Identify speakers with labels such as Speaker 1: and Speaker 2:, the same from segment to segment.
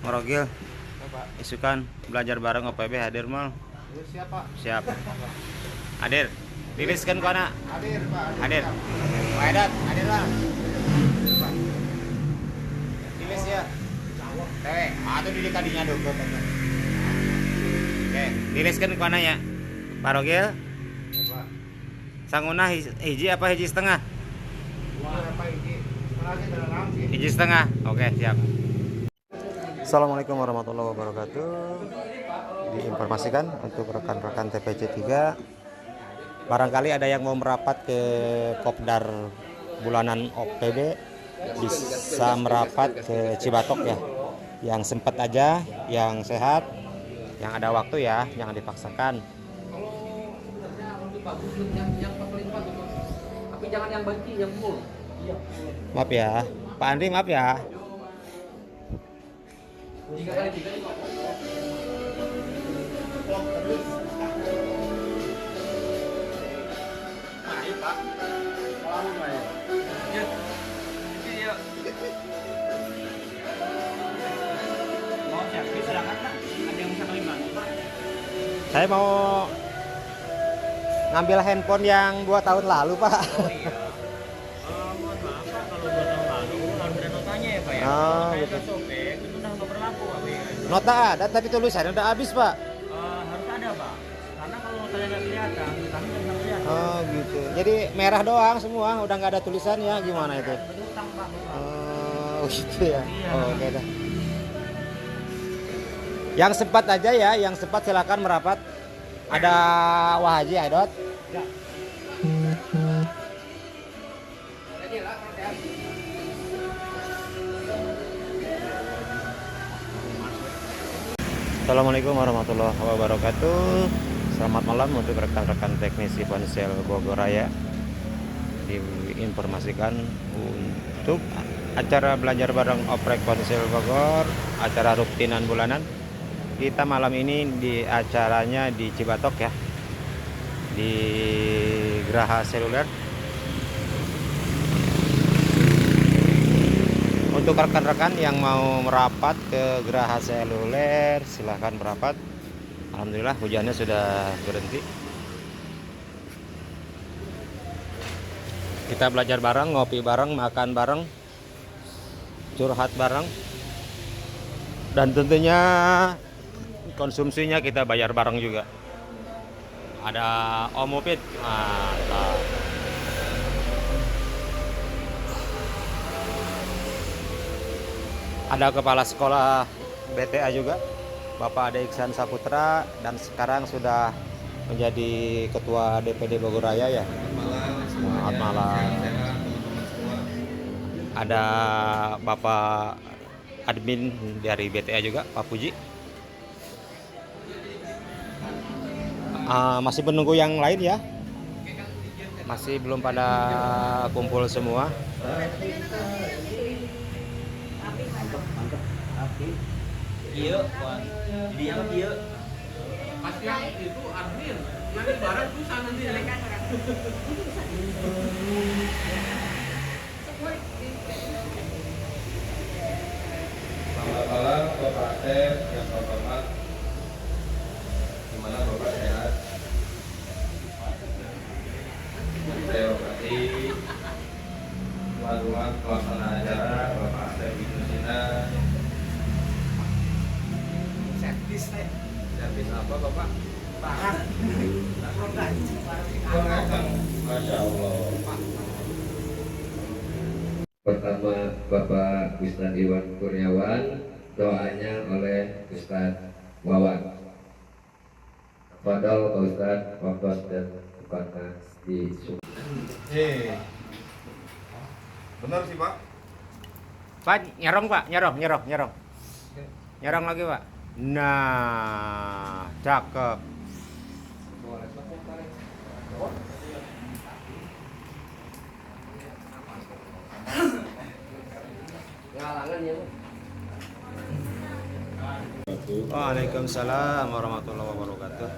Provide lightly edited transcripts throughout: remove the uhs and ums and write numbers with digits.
Speaker 1: Morogil, isukan belajar bareng OPB hadir mal.
Speaker 2: Siap Pak.
Speaker 1: Siap. Hadir. Riliskan ku anak.
Speaker 2: Hadir Pak.
Speaker 1: Hadir. Pak Edat, hadir lah. Rilis ya. Tewe, atau di kadinya dulu. Oke, riliskan ku anak ya. Pak Rogil.
Speaker 2: Pak.
Speaker 1: Sanguna hiji apa hiji setengah?
Speaker 2: Apa ini? Lagi dalam sih.
Speaker 1: Hiji setengah. Oke, siap. Assalamualaikum warahmatullahi wabarakatuh. Diinformasikan untuk rekan-rekan TPC 3, barangkali ada yang mau merapat ke Kopdar bulanan OPB, bisa merapat ke Cibatok ya. Yang sempat aja, yang sehat, yang ada waktu ya, jangan dipaksakan.
Speaker 3: Tapi jangan yang banci, yang full.
Speaker 1: Maaf ya, Pak Andri, maaf ya.
Speaker 3: 3 kali 3 ini Ayo Pak. Lama ya. Ya. Ini ya. Mau servis silakan Pak. Ada yang bisa kami bantu Pak?
Speaker 1: Saya mau ngambil handphone yang 2 tahun lalu Pak.
Speaker 3: Oh iya. Mohon maaf Pak, kalau 2 tahun lalu harus ada notanya ya Pak ya.
Speaker 1: Oh,
Speaker 3: Kalau
Speaker 1: gitu.
Speaker 3: kayak sobek itu udah nggak berlaku Pak.
Speaker 1: Nota ada tapi tulisannya udah habis Pak.
Speaker 3: Harus ada Pak. Karena kalau notanya nggak kelihatan, kami nggak kelihatan.
Speaker 1: Oh gitu. Jadi merah doang semua, udah nggak ada tulisannya, gimana itu?
Speaker 3: Berutang Pak.
Speaker 1: Oh gitu ya.
Speaker 3: Iya.
Speaker 1: Oh, oke dah. Yang sempat aja ya, yang sempat silakan merapat. Ada Wahaji Aidot.
Speaker 3: Ya.
Speaker 1: Assalamualaikum warahmatullahi wabarakatuh. Selamat malam untuk rekan-rekan teknisi ponsel Bogor Raya. Diinformasikan untuk acara belajar bareng oprek ponsel Bogor, acara rutinan bulanan. Kita malam ini di acaranya di Cibatok ya, di Geraha Seluler. Untuk rekan-rekan yang mau merapat ke Geraha Seluler, silahkan merapat. Alhamdulillah hujannya sudah berhenti. Kita belajar bareng, ngopi bareng, makan bareng, curhat bareng, dan tentunya konsumsinya kita bayar bareng juga. Ada Om Upit, mantap. Ada kepala sekolah BTA juga, Bapak Ade Iksan Saputra, dan sekarang sudah menjadi ketua DPD Bogor Raya ya. Selamat malam. Ada Bapak admin dari BTA juga, Pak Puji. Masih menunggu yang lain ya. Masih belum pada kumpul semua.
Speaker 3: Iya, dia dia. Pasti yang itu admin. Nanti barang susah nanti.
Speaker 4: Selamat malam Bapak Asep yang terhormat. Gimana Bapak sehat? Saya hormati tuan rumah pelaksana acara Bapak Asep Ibnusina. Servis apa Bapak?
Speaker 3: Barang.
Speaker 4: Masya Allah. Pertama Bapak Ustadz Iwan Kurniawan, doanya oleh Ustadz Wawan. Fadal Pak Ustadz, waktu dan bukannya di
Speaker 2: Benar sih Pak.
Speaker 1: Pak, nyerong Pak, nyerong lagi Pak. Nah, cakep. Waalaikumsalam warahmatullahi wabarakatuh.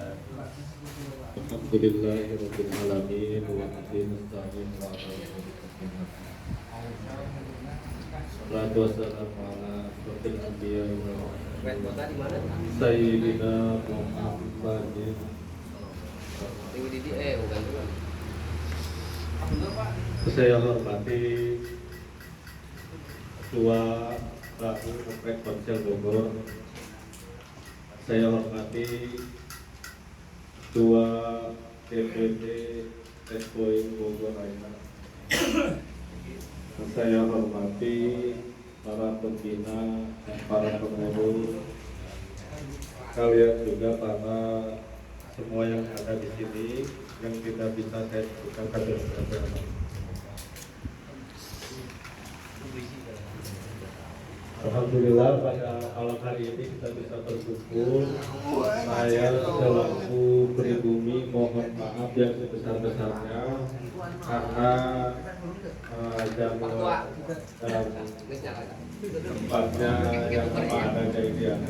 Speaker 4: Alhamdulillahirabbil alamin wa bihi nasta'in wa ala
Speaker 5: Salatu wassalamu ala asyrofil anbiya wal
Speaker 3: Wet kota di mana?
Speaker 5: sayyidina Muhammadin.
Speaker 3: Minggu Didi bukan bukan.
Speaker 5: Saya hormati Ketua Pramu Komplek Ponsel Bogor. Saya hormati Ketua DPD Checkpoint Bogor Raya. Saya hormati para pembina dan para pengurus, kalian juga para semua yang ada di sini yang tidak bisa saya sebutkan satu-satu. Alhamdulillah pada malam hari ini kita bisa bersyukur. Saya selaku pribumi mohon maaf yang sebesar-besarnya karena jam dan tempatnya yang apa adanya ini ya.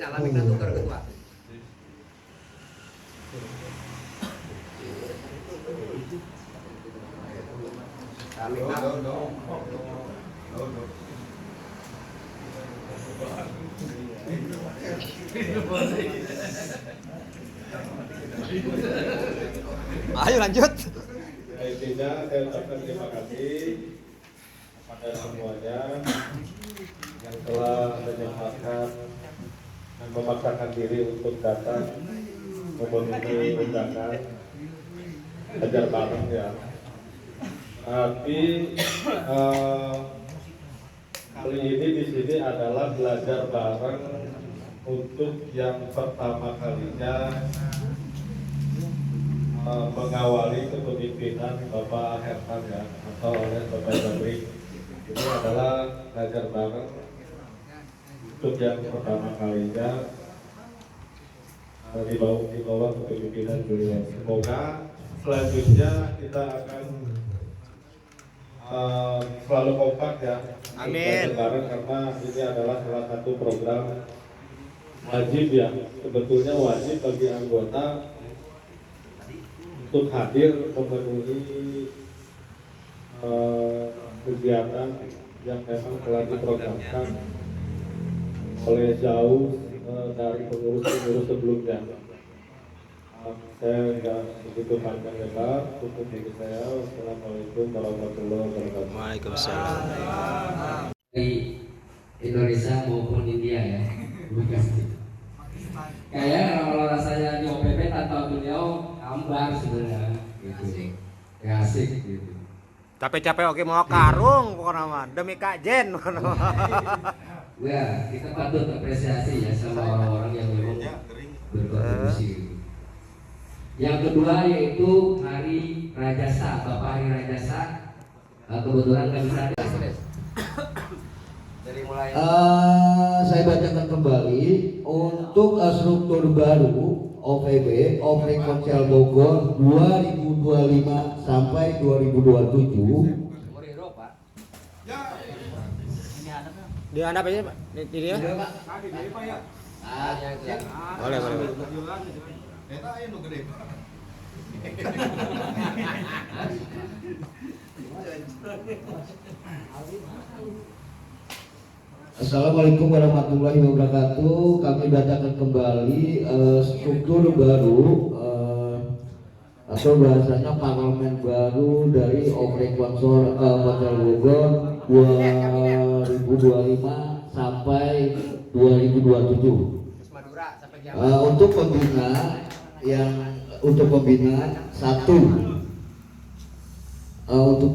Speaker 3: Alami kan tukar ketua.
Speaker 1: Ayo lanjut.
Speaker 5: Intinya saya ucapkan terima kasih kepada semuanya yang telah menyempatkan dan memaksakan diri untuk datang memenuhi undangan ajar bareng ya. Tapi kali ini di sini adalah belajar bareng untuk yang pertama kalinya mengawali kepemimpinan Bapak Herman ya, atau oleh Bapak Zabri. Ini adalah belajar bareng untuk yang pertama kalinya di bawah kepemimpinan beliau. Semoga selanjutnya kita akan selalu kompak ya.
Speaker 1: Amin.
Speaker 5: Bareng karena ini adalah salah satu program wajib ya. Sebetulnya wajib bagi anggota untuk hadir memenuhi kegiatan yang memang telah diprogramkan oleh jauh dari pengurus-pengurus sebelumnya. Saya tidak begitu panjang lebar, cukup dari saya. Wassalamualaikum warahmatullahi wabarakatuh.
Speaker 1: Waalaikumsalam.
Speaker 6: Di Indonesia maupun India ya. Kayak kalau rasanya di OPP tanpa beliau hambar sebenarnya gitu. Ya asik gitu.
Speaker 1: Capek-capek oke mau karung pokoknya mah demi Kak Jen pokoknya mah.
Speaker 6: Ya, kita patut apresiasi ya sama orang-orang yang memang berkontribusi gitu. Yang kedua yaitu Hari Rajasa, Bapak Hari Rajasa. Kebetulan nggak bisa
Speaker 3: Dari mulai
Speaker 2: Saya bacakan kembali untuk struktur baru OPB, Oprek Ponsel Bogor 2025 sampai 2027.
Speaker 3: umur Eropa.
Speaker 1: Di handap aja Pak. Di dia.
Speaker 3: Yang kelihatan.
Speaker 1: Boleh, boleh.
Speaker 2: Assalamualaikum warahmatullahi wabarakatuh. Kami bacakan kembali struktur baru atau bahasanya parlemen baru dari Oprek Ponsel Bogor 2025 sampai 2027.
Speaker 3: Madura sampai jam.
Speaker 2: Untuk pembina satu untuk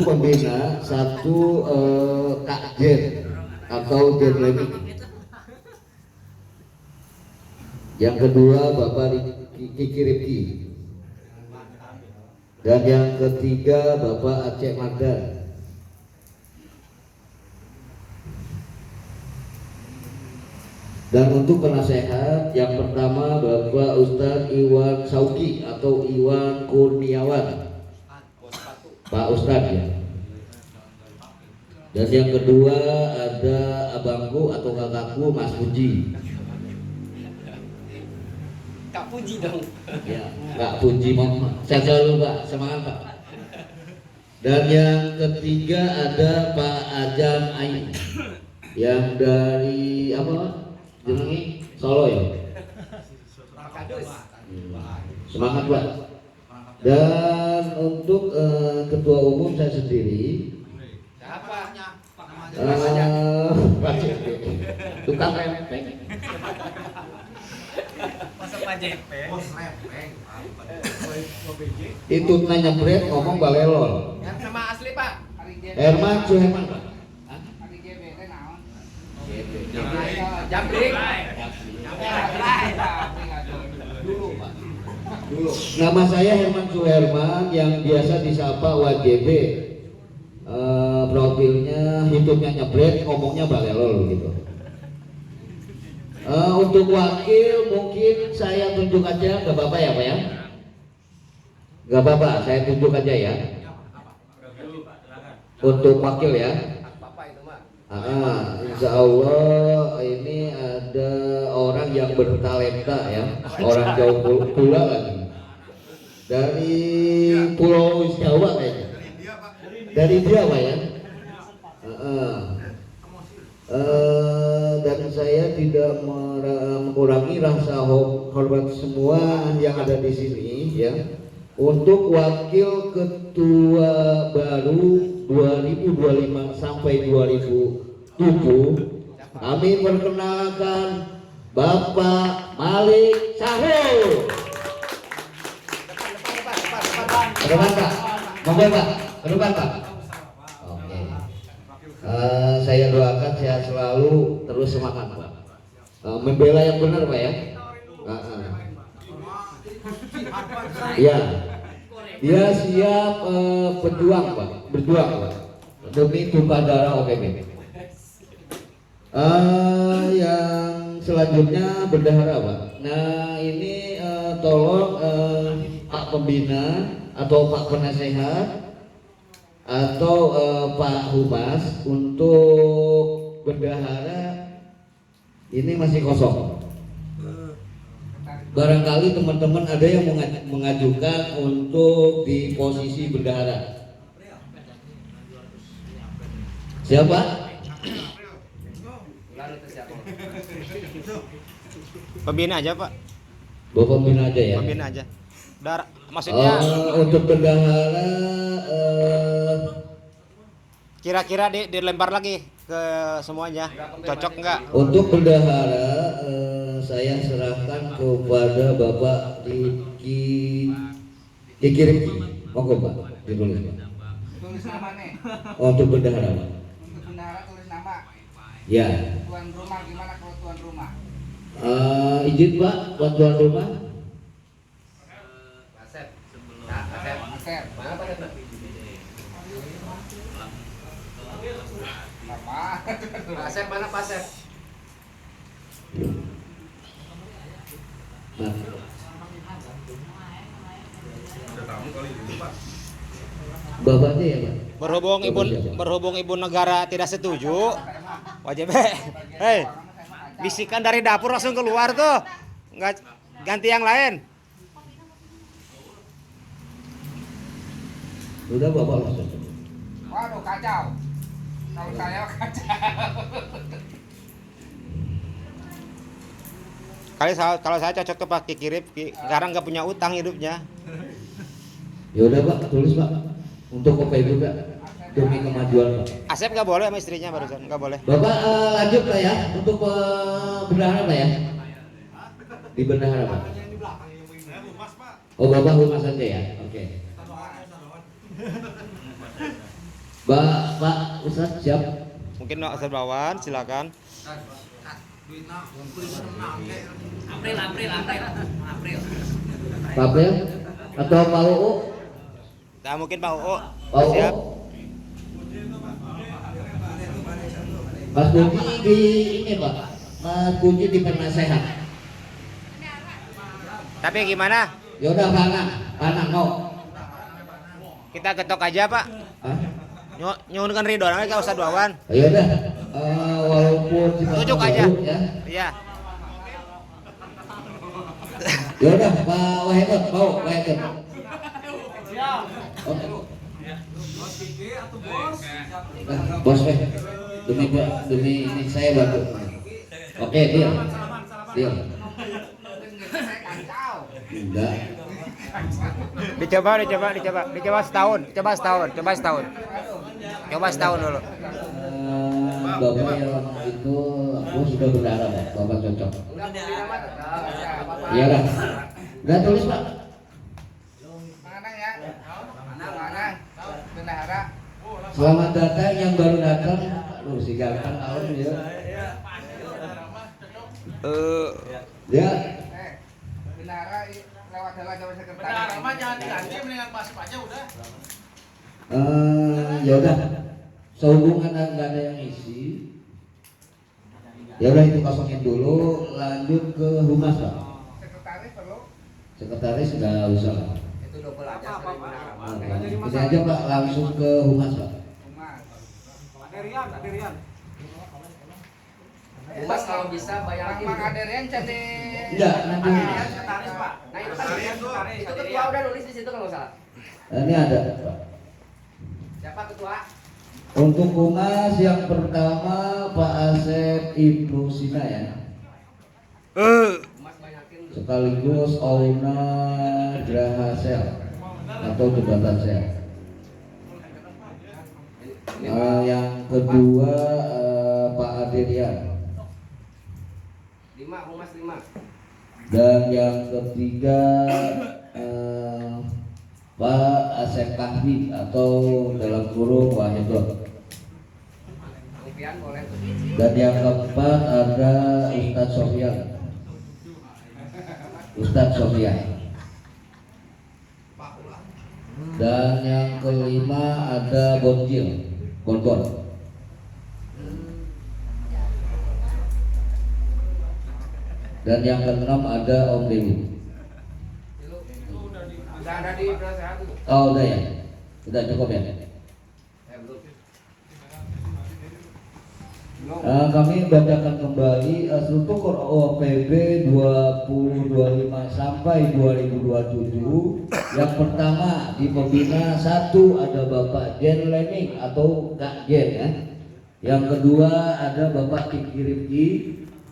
Speaker 2: pembina satu Kak Jen atau Jen Lemi. Yang kedua Bapak Kiki Rifki. Dan yang ketiga Bapak Aceh Mandan. Dan untuk penasehat yang pertama Bapak Ustadz Iwan Sauki atau Iwan Kurniawan, Pak Ustadz ya. Dan yang kedua ada abangku atau kakakku Mas Puji.
Speaker 6: Kak Puji dong.
Speaker 2: Ya, Kak Puji mau saya selalu Pak, semangat Pak. Dan yang ketiga ada Pak Ajam Ain yang dari apa? Jenengi Solo ya. Semangat Pak. Dan untuk ketua umum saya sendiri.
Speaker 6: Siapa?
Speaker 2: Pak JP. Tukang rempeng.
Speaker 3: Masa Pak JP? Bos rempeng.
Speaker 2: Itu nanya bread ngomong balelol.
Speaker 3: Yang nama asli Pak?
Speaker 2: Herman Suherman Pak.
Speaker 3: Jambring.
Speaker 2: Nama saya Herman Suherman yang biasa disapa WJB. Profilnya hidupnya nyebret, ngomongnya balelol gitu. Untuk wakil mungkin saya tunjuk aja, gak apa-apa ya Pak ya? Gak apa-apa, saya tunjuk aja ya. Untuk wakil ya. Insya Allah ini ada orang yang bertalenta ya, orang jauh pula lagi dari Pulau Jawa kayaknya, dari dia Pak ya. Dan saya tidak mengurangi rasa hormat semua yang ada di sini ya. Untuk wakil ketua baru 2025 sampai 2007 kami perkenalkan Bapak Malik Sahul. Ke depan Pak, monggo Pak, ke depan Pak. Oke. Saya doakan sehat selalu, terus semangat Pak. Membela yang benar Pak ya. Ya, dia siap berjuang Pak, demi tumpah darah OPB. Yang selanjutnya bendahara Pak. Nah ini tolong Pak Pembina atau Pak Penasehat atau Pak Humas untuk bendahara ini masih kosong. Barangkali teman-teman ada yang mengajukan untuk di posisi bendahara. Siapa?
Speaker 1: Pembina aja Pak.
Speaker 2: Bapak pembina aja ya.
Speaker 1: Pembina aja. Maksudnya
Speaker 2: untuk bendahara
Speaker 1: kira-kira dilempar lagi ke semuanya. Cocok nggak?
Speaker 2: Untuk bendahara saya serahkan kepada Bapak Riki. Monggo Pak, ditulis Pak.
Speaker 7: Tulis nama nih.
Speaker 2: Untuk bendahara Pak.
Speaker 7: Untuk bendahara tulis nama.
Speaker 2: Ya.
Speaker 7: Tuan rumah gimana kalau tuan rumah?
Speaker 2: Izin Pak, buat tuan rumah.
Speaker 3: Asep.
Speaker 7: Asep.
Speaker 3: Mana Pak Asep?
Speaker 7: Apa?
Speaker 3: Asep mana Pak Asep?
Speaker 2: Nah. Bapaknya ya Pak.
Speaker 1: Berhubung ibu negara tidak setuju, WJB, hei, bisikan dari dapur langsung keluar tuh, nggak ganti yang lain.
Speaker 2: Udah Bapak langsung.
Speaker 7: Waduh kacau. Kalau saya kacau.
Speaker 1: Kalau saya cocok ke Pak Kikirip, sekarang nggak punya utang hidupnya.
Speaker 2: Ya udah Pak, tulis Pak. Untuk OPB juga demi kemajuan Pak.
Speaker 1: Asep nggak boleh sama istrinya barusan, nggak boleh.
Speaker 2: Bapak lanjut Pak ya untuk bendahara Pak ya. Di bendahara Pak. Oh Bapak humas saja ya. Oke. Pak Ustadz siap.
Speaker 1: Mungkin Ustadz Bawan, silakan.
Speaker 3: April.
Speaker 2: Pak April atau Pak UU?
Speaker 1: Nah, mungkin Pak UU.
Speaker 2: Pak UU.
Speaker 1: Siap.
Speaker 2: Mas Budi di ini Pak. Mas Puji di penasehat.
Speaker 1: Tapi gimana?
Speaker 2: Yaudah Panang mau.
Speaker 1: Kita ketok aja Pak.
Speaker 2: Hah?
Speaker 1: Nyuhunkeun ridho namanya ka Ustaz Wawan.
Speaker 2: Yaudah. Walaupun cuma
Speaker 1: Tujuk aja.
Speaker 2: ya.
Speaker 1: Iya.
Speaker 2: Yaudah Pak Wahidot mau Wahidot. Oke. Bos demi ini saya bantu. Oke, deal. Enggak.
Speaker 1: Dicoba setahun dulu.
Speaker 2: Bapak yang itu aku sudah berdarah Pak, Bapak cocok. Iya lah. Udah tulis Pak.
Speaker 7: Manang ya. Manang. Bendahara.
Speaker 2: Selamat datang yang baru datang. Lu si ganteng tahun ya. Ya.
Speaker 7: Bendahara lewat jalan jauh sekretaris.
Speaker 3: Bendahara mah jangan diganti, mendingan pasif aja udah.
Speaker 2: Ya udah. Sehubungan nggak ada yang isi. Ya udah itu kosongin dulu. Lanjut ke humas Pak.
Speaker 7: Sekretaris perlu.
Speaker 2: Sekretaris nggak usah.
Speaker 7: Itu double aja.
Speaker 2: Ini aja Pak langsung ke humas Pak.
Speaker 3: Aderian.
Speaker 6: Mas kalau bisa bayarin.
Speaker 7: Mang Aderian jadi.
Speaker 2: Enggak, nanti.
Speaker 3: Sekretaris Pak.
Speaker 6: Nah itu kan itu ketua udah nulis di situ kalau nggak salah.
Speaker 2: Ini ada Pak.
Speaker 6: Siapa ketua?
Speaker 2: Untuk humas yang pertama Pak Asep Ibnu Sina ya.
Speaker 6: Mas banyakin.
Speaker 2: Sekaligus owner Geraha Sel atau jembatan sel. Yang kedua Pak Aderian.
Speaker 6: 5 humas 5.
Speaker 2: Dan yang ketiga Pak Asep Kahdi atau dalam kurung Wahidot.
Speaker 6: Rupiah boleh.
Speaker 2: Dan yang keempat ada Ustadz Sofyan. Dan yang kelima ada Bonggol. Dan yang keenam ada Om Dewi.
Speaker 7: Udah ada di penasehat itu.
Speaker 2: Oh udah ya, udah cukup ya. Kami bacakan kembali struktur OPB 2025 sampai 2027. Yang pertama di pembina 1 ada Bapak Jen Leming atau Kak Jen ya. Yang kedua ada Bapak Kiki Rifki.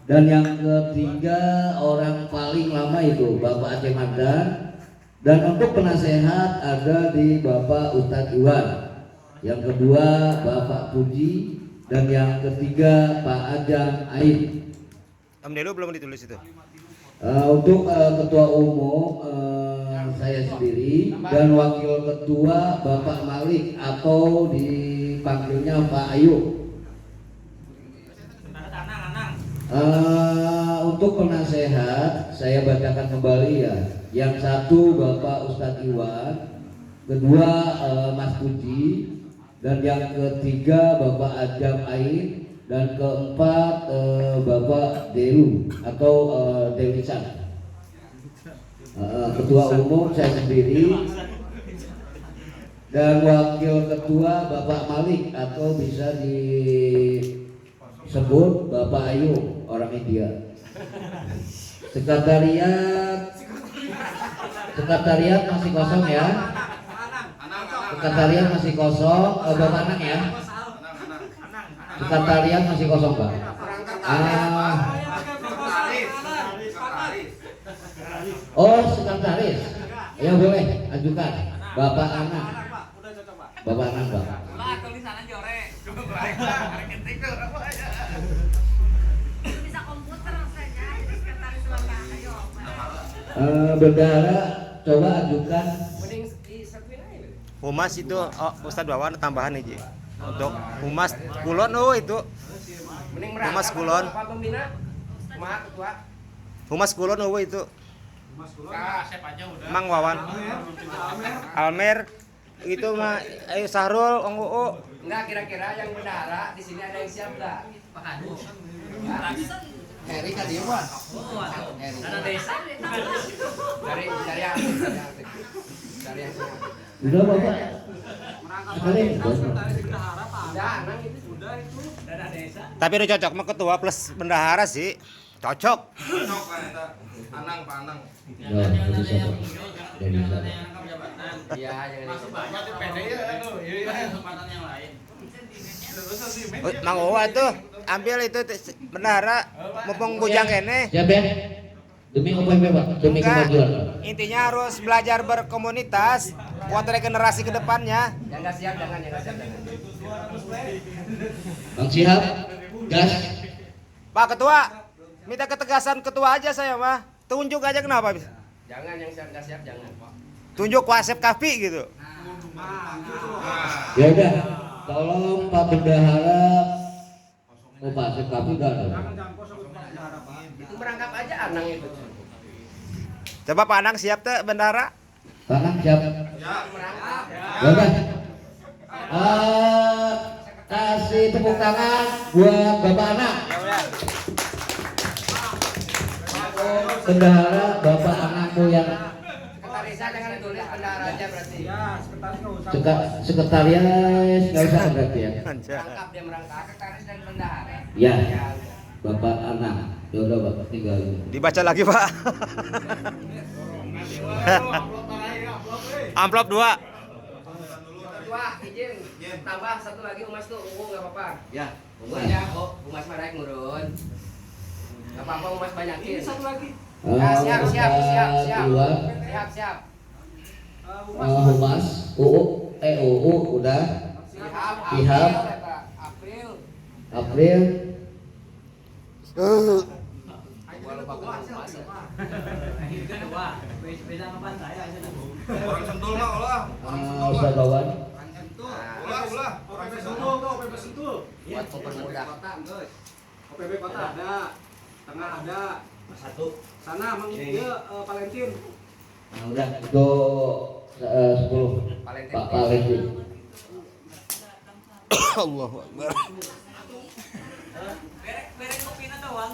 Speaker 2: Dan yang ketiga orang paling lama itu Bapak Aceh Mandan. Dan untuk penasehat ada di Bapak Ustadz Iwan. Yang kedua Bapak Puji. Dan yang ketiga Pak Ajam Ain.
Speaker 1: Amdelu belum ditulis itu.
Speaker 2: Untuk ketua umum saya sendiri dan wakil ketua Bapak Malik atau dipanggilnya Pak Ayu. Untuk penasehat saya bacakan kembali ya. Yang satu Bapak Ustadz Iwan, kedua Mas Puji, dan yang ketiga Bapak Ajam Ain, dan keempat Bapak Deru atau Dewisan. Ketua umum saya sendiri dan wakil ketua Bapak Malik atau bisa disebut Bapak Ayu orang India. Sekretariat masih kosong ya. Sekretariat masih kosong, Bapak Anang ya. Sekretariat masih kosong Pak. Oh sekretaris, ya boleh ajukan Bapak Anang. Bapak Anang Pak.
Speaker 8: Bisa komputer saja, sekretaris Bapak. Ayo.
Speaker 2: Bendahara coba ajukan.
Speaker 1: Humas itu Ustadz Wawan tambahan nih Ji. Untuk humas kulon itu. Humas kulon. Humas kulon itu.
Speaker 3: Asep aja udah.
Speaker 1: Mang Wawan. Almer itu mah ayo Sahrul Onguu.
Speaker 6: Enggak, kira-kira yang bendahara di sini ada yang siap enggak? Pak Hadu.
Speaker 7: Heri kan dia buat.
Speaker 3: Dana desa.
Speaker 7: Cari artis, cari artis.
Speaker 2: Udah Bapak. Sekali.
Speaker 7: Udah, nang itu.
Speaker 3: Udah itu dana desa.
Speaker 1: Tapi udah cocok mah ketua plus bendahara sih. Cocok.
Speaker 3: Cocok kan eta. Anang Pak Anang.
Speaker 2: Ya, itu siapa? Dari sana.
Speaker 7: Iya, jangan
Speaker 3: Masih banyak tuh pede ya anu. Iya kesempatan yang lain.
Speaker 1: Mang Owa tuh ambil itu bendahara mumpung bujang kene.
Speaker 2: Siap ya? Demi OPP Pak, demi
Speaker 1: Enggak.
Speaker 2: kemajuan.
Speaker 1: Intinya harus belajar berkomunitas buat regenerasi ke depannya.
Speaker 7: Yang nggak siap jangan, yang nggak siap jangan.
Speaker 2: Bang Sihab, gas.
Speaker 1: Pak Ketua, minta ketegasan ketua aja saya mah. Tunjuk aja kenapa bisa.
Speaker 7: Jangan yang siap nggak siap jangan.
Speaker 1: Tunjuk Wasep Kafi gitu.
Speaker 2: Ya udah, tolong Pak Bendahara. Oh Pak Sekapi udah ada.
Speaker 7: Itu merangkap aja Anang itu.
Speaker 1: Coba Pak Anang siap tuh bendahara?
Speaker 2: Pak Anang siap.
Speaker 7: Merangkap.
Speaker 2: Ya udah. Kasih tepuk tangan buat Bapak Anang. Bendahara Bapak Anangmu yang
Speaker 7: Sekretarisnya jangan ditulis bendahara aja berarti.
Speaker 2: sekretaris nggak usah berarti ya.
Speaker 7: Merangkap dia merangkap. Sekretaris dan bendahara.
Speaker 2: Ya, Bapak Anang. Ya udah Bapak tinggal.
Speaker 1: Dibaca lagi Pak. Amplop 2.
Speaker 7: Ketua izin tambah satu lagi Umas tuh, nggak apa-apa. Ya, Umas ya. Oh, Umas mah naik nurun. Nggak apa-apa Umas banyakin. Ini satu lagi. Siap.
Speaker 2: Humas, UU udah. Pihak. April.
Speaker 3: Orang sentul mah olah.
Speaker 2: Ustaz Bawan.
Speaker 3: Ulah. Orang sentul kau OPP sentul.
Speaker 7: Buat mempermudah.
Speaker 3: OPP kota ada. Tengah ada. Satu. Sana Mang dia Valentin.
Speaker 2: Nah, udah itu 10 Pak Valentin.
Speaker 1: Allahu Akbar.
Speaker 3: Berek kopina doang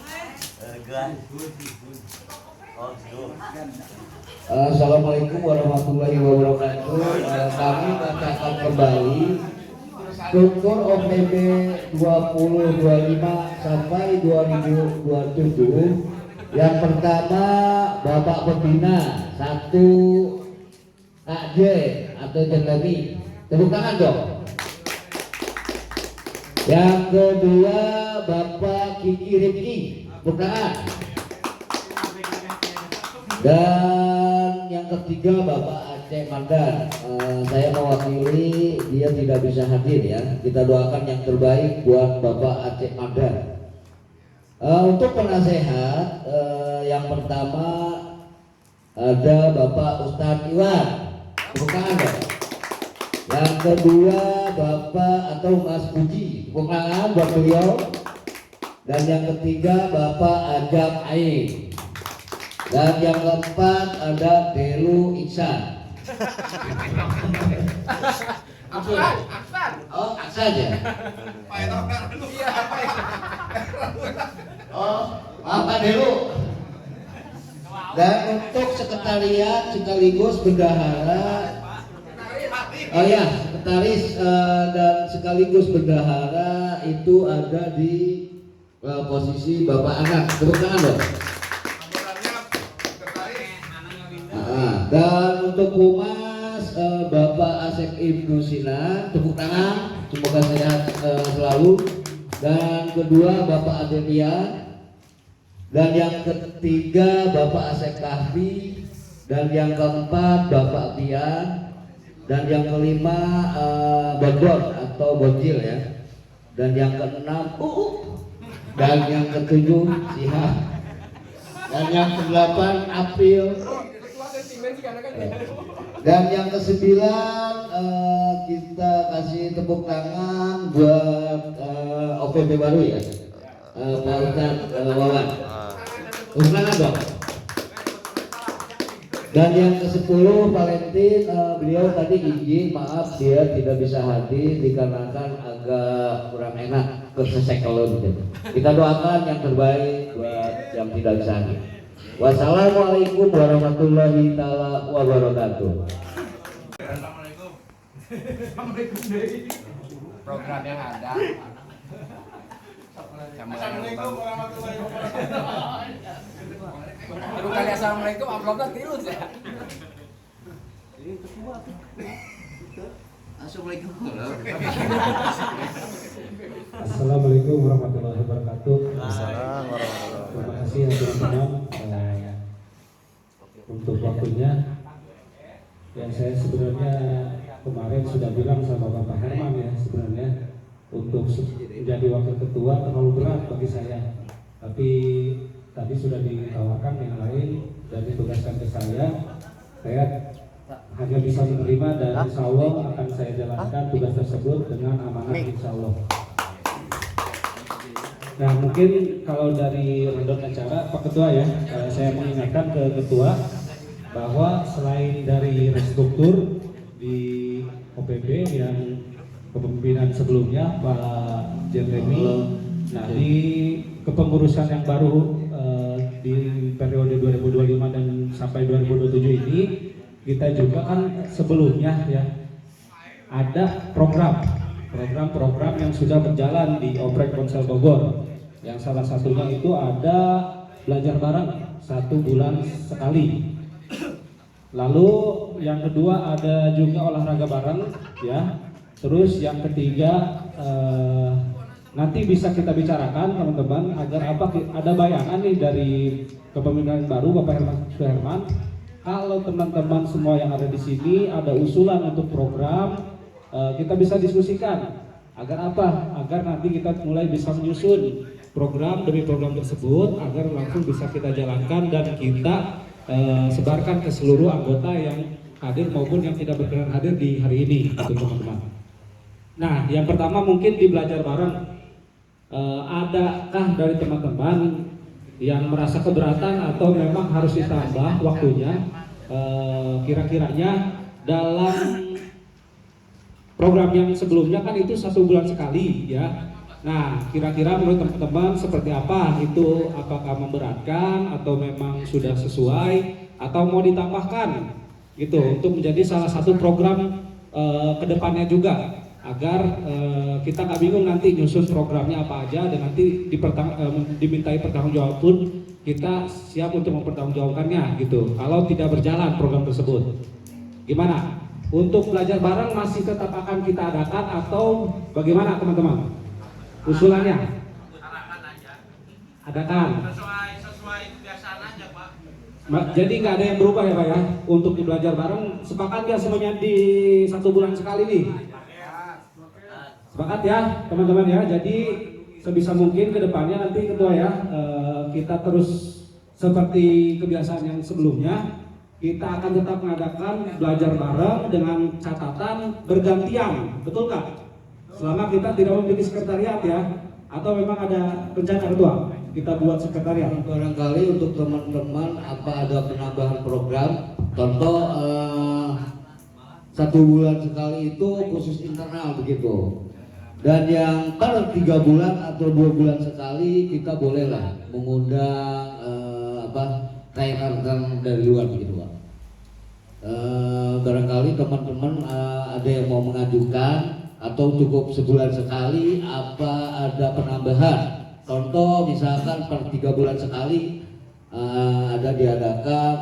Speaker 2: Assalamualaikum warahmatullahi wabarakatuh. Kami bacakan kembali struktur OPB 2025 sampai 2027. Yang pertama Bapak Pembina 1 AJ atau Jelani. Tepuk tangan dong. Yang kedua Bapak Kiki Rifki. Tepuk tangan. Dan yang ketiga Bapak Aceh Mandan. Saya mewakili, dia tidak bisa hadir ya. Kita doakan yang terbaik buat Bapak Aceh Mandan. Untuk penasehat yang pertama ada Bapak Ustadz Iwan. Tepuk tangan dong. Yang kedua Bapak atau Mas Puji. Tepuk tangan buat beliau. Dan yang ketiga Bapak Ajam Ain. Dan yang keempat ada Delu Iksan.
Speaker 7: Aksan.
Speaker 2: Oh, Aksan ya? Oh, Pak Delu. Dan untuk sekretariat sekaligus bendahara. Oh ya, sekretaris dan sekaligus bendahara itu ada di posisi Bapak Anak. Tepuk tangan dong. Dan untuk humas Bapak Asep Ibnu Sinan, tepuk tangan, semoga sehat selalu. Dan kedua Bapak Adelia. Dan yang ketiga Bapak Asep Kahfi. Dan yang keempat Bapak Pian. Dan yang kelima Bodor atau Bojil ya. Dan yang keenam dan yang ketujuh Sihab. Dan yang kedelapan April. Dan yang kesembilan kita kasih tepuk tangan buat OPP baru ya, Pak Ustadz Wawan. Tepuk tangan dong. Dan yang ke-10 Valentin, beliau tadi izin maaf dia tidak bisa hadir dikarenakan agak kurang enak kesesekelon gitu. Kita doakan yang terbaik buat yang tidak bisa hadir. Wassalamualaikum warahmatullahi taala wabarakatuh.
Speaker 7: Program yang ada.
Speaker 3: Assalamualaikum warahmatullahi wabarakatuh.
Speaker 7: Baru kali assalamualaikum uploadnya tilu ya.
Speaker 2: Assalamualaikum.
Speaker 5: Assalamualaikum warahmatullahi wabarakatuh.
Speaker 1: Assalamualaikum warahmatullahi
Speaker 5: Terima kasih ya teman-teman untuk waktunya. Yang saya sebenarnya kemarin sudah bilang sama Bapak Herman ya, sebenarnya untuk menjadi wakil ketua terlalu berat bagi saya. Tapi tadi sudah ditawarkan yang lain dan ditugaskan ke saya hanya bisa menerima dan insya Allah akan saya jalankan tugas tersebut dengan amanah insya Allah. Nah mungkin kalau dari rundown acara Pak Ketua ya, saya mengingatkan ke Ketua bahwa selain dari restruktur di OPB yang kepemimpinan sebelumnya Pak Jeremy, nah di kepengurusan yang baru di periode 2025 dan sampai 2027 ini kita juga kan sebelumnya ya ada program yang sudah berjalan di Oprek Ponsel Bogor, yang salah satunya itu ada belajar bareng 1 bulan sekali. Lalu yang kedua ada juga olahraga bareng ya. Terus yang ketiga nanti bisa kita bicarakan teman-teman agar ada bayangan nih dari kepemimpinan baru Bapak Herman. Kalau teman-teman semua yang ada di sini ada usulan untuk program, kita bisa diskusikan agar apa? Agar nanti kita mulai bisa menyusun program demi program tersebut agar langsung bisa kita jalankan dan kita sebarkan ke seluruh anggota yang hadir maupun yang tidak berkenan hadir di hari ini, teman-teman. Nah, yang pertama mungkin di belajar bareng. Adakah dari teman-teman yang merasa keberatan atau memang harus ditambah waktunya kira-kiranya dalam program yang sebelumnya kan itu 1 bulan sekali ya. Nah kira-kira menurut teman-teman seperti apa itu, apakah memberatkan atau memang sudah sesuai atau mau ditambahkan gitu untuk menjadi salah satu program kedepannya juga, agar kita nggak bingung nanti nyusun programnya apa aja dan nanti dimintai pertanggungjawab pun kita siap untuk mempertanggungjawabkannya gitu kalau tidak berjalan program tersebut. Gimana? Untuk belajar bareng masih tetap akan kita adakan atau bagaimana teman-teman? Usulannya? Adakan.
Speaker 3: Sesuai kebiasaan aja Pak.
Speaker 5: Jadi nggak ada yang berubah ya Pak ya? Untuk di belajar bareng sepakat ya semuanya di 1 bulan sekali nih? Sepakat ya teman-teman ya. Jadi sebisa mungkin ke depannya nanti Ketua ya, kita terus seperti kebiasaan yang sebelumnya, kita akan tetap mengadakan belajar bareng dengan catatan bergantian, betul Kak? Selama kita tidak memiliki sekretariat ya, atau memang ada rencana Ketua kita buat sekretariat.
Speaker 2: Barangkali untuk teman-teman apa ada penambahan program, contoh 1 bulan sekali itu khusus internal begitu. Dan yang per 3 bulan atau 2 bulan sekali kita bolehlah mengundang rekan-rekan dari luar begitu Pak. Barangkali teman-teman ada yang mau mengajukan atau cukup sebulan sekali apa ada penambahan. Contoh misalkan per 3 bulan sekali ada diadakan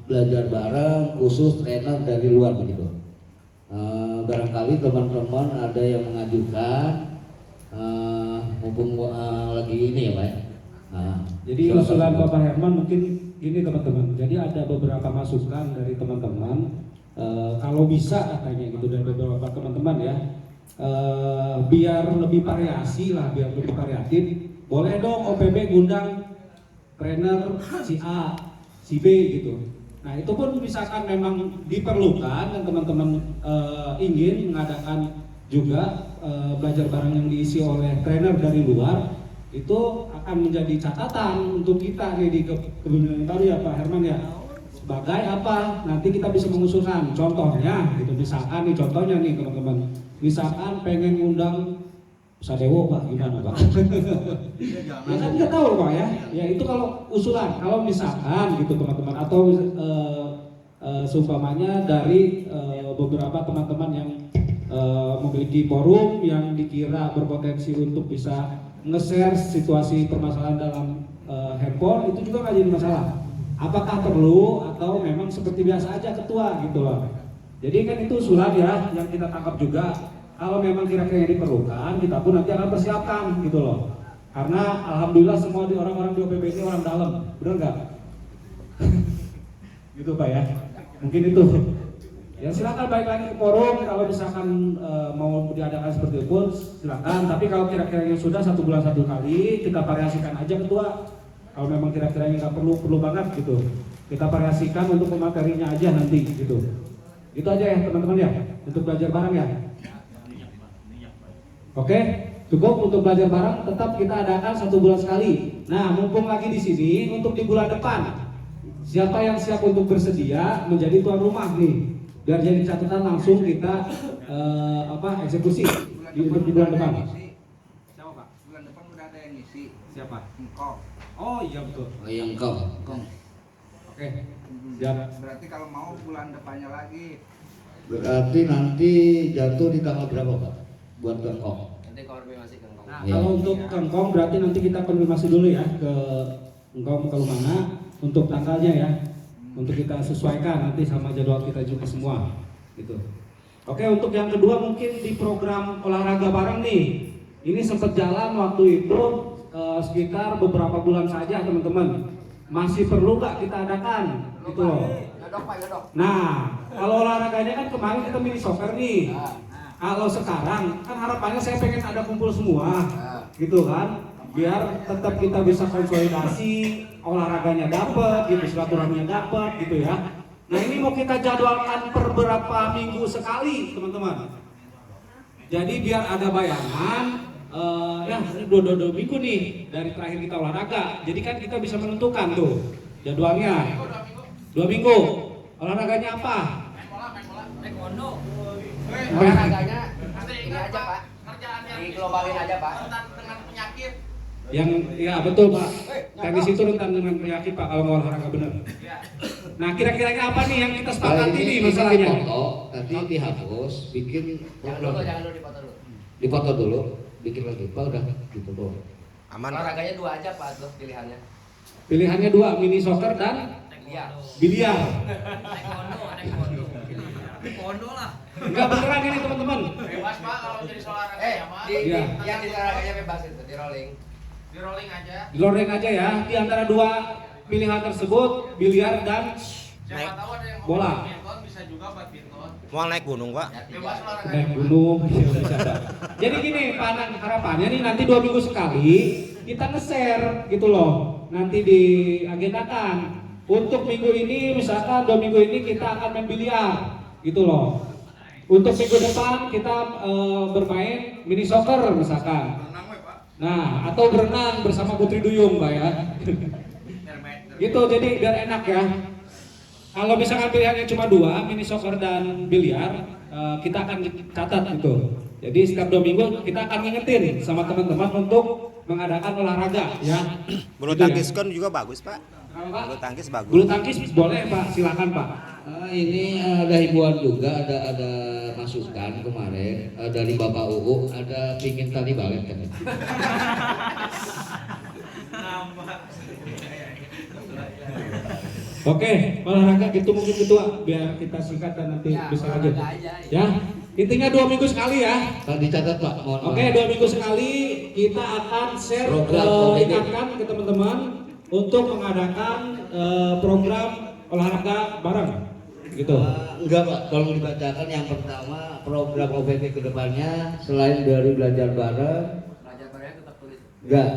Speaker 2: belajar bareng khusus trainer dari luar begitu. Barangkali teman-teman ada yang mengajukan mumpung lagi ini ya Pak ya.
Speaker 5: Jadi usulan Bapak Herman mungkin ini teman-teman. Jadi ada beberapa masukan dari teman-teman. Kalau bisa katanya gitu dari beberapa teman-teman ya. Biar lebih variasi lah, biar lebih variatif. Boleh dong OPB ngundang trainer si A, si B gitu. Nah itu pun misalkan memang diperlukan dan teman-teman ingin mengadakan juga belajar bareng yang diisi oleh trainer dari luar, itu akan menjadi catatan untuk kita nih di kepemimpinan baru ya Pak Herman ya.
Speaker 9: sebagai apa? Nanti kita bisa mengusulkan. Contohnya, gitu misalkan nih contohnya nih teman-teman. Misalkan pengen ngundang Sadewo Pak, gimana Pak? Ya kan nggak tahu Pak ya. Ya itu kalau usulan. Kalau misalkan gitu teman-teman atau seumpamanya dari beberapa teman-teman yang memiliki forum yang dikira berpotensi untuk bisa nge-share situasi permasalahan dalam handphone, itu juga nggak jadi masalah. Apakah perlu atau memang seperti biasa aja ketua gitu loh. Jadi kan itu usulan ya yang kita tangkap juga. Kalau memang kira-kira diperlukan, kita pun nanti akan persiapkan gitu loh. Karena alhamdulillah semua orang-orang di OPB ini orang dalam, benar nggak? Gitu Pak ya. Mungkin itu. Ya silakan balik lagi ke forum. Kalau misalkan mau diadakan seperti itu, silakan. Tapi kalau kira-kira sudah 1 bulan 1 kali, kita variasikan aja ketua. Kalau memang kira-kira nggak perlu banget gitu, kita variasikan untuk materinya aja nanti gitu. Itu aja ya teman-teman ya, untuk belajar bareng ya. Oke, cukup untuk belajar bareng. Tetap kita adakan 1 bulan sekali. Nah, mumpung lagi di sini untuk di bulan depan, siapa yang siap untuk bersedia menjadi tuan rumah nih, biar jadi catatan langsung kita eksekusi untuk di bulan depan. Siapa Pak?
Speaker 7: Bulan depan udah ada yang ngisi.
Speaker 9: Siapa?
Speaker 7: Engkau.
Speaker 9: Oh iya betul.
Speaker 2: Oh, yang kau.
Speaker 9: Oke. Siap.
Speaker 7: Berarti kalau mau bulan depannya lagi.
Speaker 2: Berarti nanti jatuh di tanggal berapa Pak? Buat Kengkong.
Speaker 7: Nanti konfirmasi ke Engkau.
Speaker 9: Nah,
Speaker 2: Iya.
Speaker 9: kalau untuk Kengkong berarti nanti kita konfirmasi dulu ya ke Engkong kalau mana untuk tanggalnya ya. Untuk kita sesuaikan nanti sama jadwal kita juga semua. Gitu. Oke, untuk yang kedua mungkin di program olahraga bareng nih. Ini sempat jalan waktu itu sekitar beberapa bulan saja teman-teman. Masih perlu nggak kita adakan? Gitu loh.
Speaker 7: Yodok Pak, yodok.
Speaker 9: Nah, kalau olahraganya kan kemarin kita mini soccer nih. Kalau sekarang kan harapannya saya pengen ada kumpul semua, gitu kan, biar tetap kita bisa konsolidasi, olahraganya dapat, gitu, silaturahminya dapat, gitu ya. Nah ini mau kita jadwalkan per berapa minggu sekali, teman-teman. Jadi biar ada bayangan, ya ini 2 minggu nih dari terakhir kita olahraga. Jadi kan kita bisa menentukan tuh jadwalnya. 2 minggu. Olahraganya apa?
Speaker 3: Taekwondo.
Speaker 7: Olahraganya ini aja Pak. Diglobalin aja Pak.
Speaker 3: Dengan penyakit.
Speaker 9: Yang ya betul Pak. Teknis itu rentan dengan penyakit Pak kalau mau olahraga benar. Nah kira-kira apa nih yang kita sepakati nih masalahnya?
Speaker 2: Foto, nanti dihapus, bikin
Speaker 7: Jangan dulu dipoto dulu.
Speaker 2: dipoto dulu, bikin lagi Pak udah difoto.
Speaker 1: Aman.
Speaker 7: Olahraganya 2 aja Pak tuh pilihannya.
Speaker 9: Pilihannya 2, mini soccer dan
Speaker 7: Iya.
Speaker 9: biliar.
Speaker 3: Taekwondo lah.
Speaker 9: Enggak beneran ini teman-teman.
Speaker 3: Bebas Pak kalau jadi olahraga nyaman.
Speaker 9: Iya.
Speaker 7: Yang di olahraganya bebas itu di rolling.
Speaker 3: Di rolling aja.
Speaker 9: Loreng aja ya. Di antara 2 pilihan tersebut, biliar dan
Speaker 3: Siapa tahu ada yang mau
Speaker 9: bola.
Speaker 3: badminton bisa juga badminton.
Speaker 1: Mau naik gunung Pak?
Speaker 3: Bebas olahraga.
Speaker 9: naik gunung. Bisa. Jadi gini, harapannya nih nanti 2 minggu sekali kita nge-share gitu loh. Nanti diagendakan. Untuk minggu ini misalkan 2 minggu ini kita akan main biliar gitu loh. Untuk minggu depan kita bermain mini soccer misalkan. Nah, atau berenang bersama Putri Duyung, Mbak ya. Gitu, jadi biar enak ya. Kalau misalkan pilihannya cuma 2, mini soccer dan biliar, kita akan catat gitu. Jadi setiap 2 minggu kita akan ngingetin sama teman-teman untuk mengadakan olahraga ya.
Speaker 1: Bulu
Speaker 9: Gitu ya.
Speaker 1: tangkis kan juga bagus Pak.
Speaker 9: Kalau Pak,
Speaker 1: Bulu tangkis bagus.
Speaker 9: bulu tangkis boleh Pak, silakan Pak.
Speaker 2: Ini ada himbauan juga, ada masukan kemarin dari Bapak UU, ada pingin tali balet kan?
Speaker 9: Oke, olahraga gitu mungkin ketua biar kita singkat dan nanti
Speaker 7: Ya,
Speaker 9: bisa lanjut.
Speaker 7: olahraga aja,
Speaker 9: Ya, intinya 2 minggu sekali ya.
Speaker 2: Pak dicatat Pak, mohon
Speaker 9: Oke, 2 minggu sekali kita akan share,
Speaker 2: Program
Speaker 9: ingatkan ke teman-teman untuk mengadakan program olahraga bareng, gitu.
Speaker 2: Enggak Pak, tolong dibacakan yang pertama program OPP ke depannya selain dari belajar bareng.
Speaker 7: Belajar bareng tetap tulis.
Speaker 2: Enggak,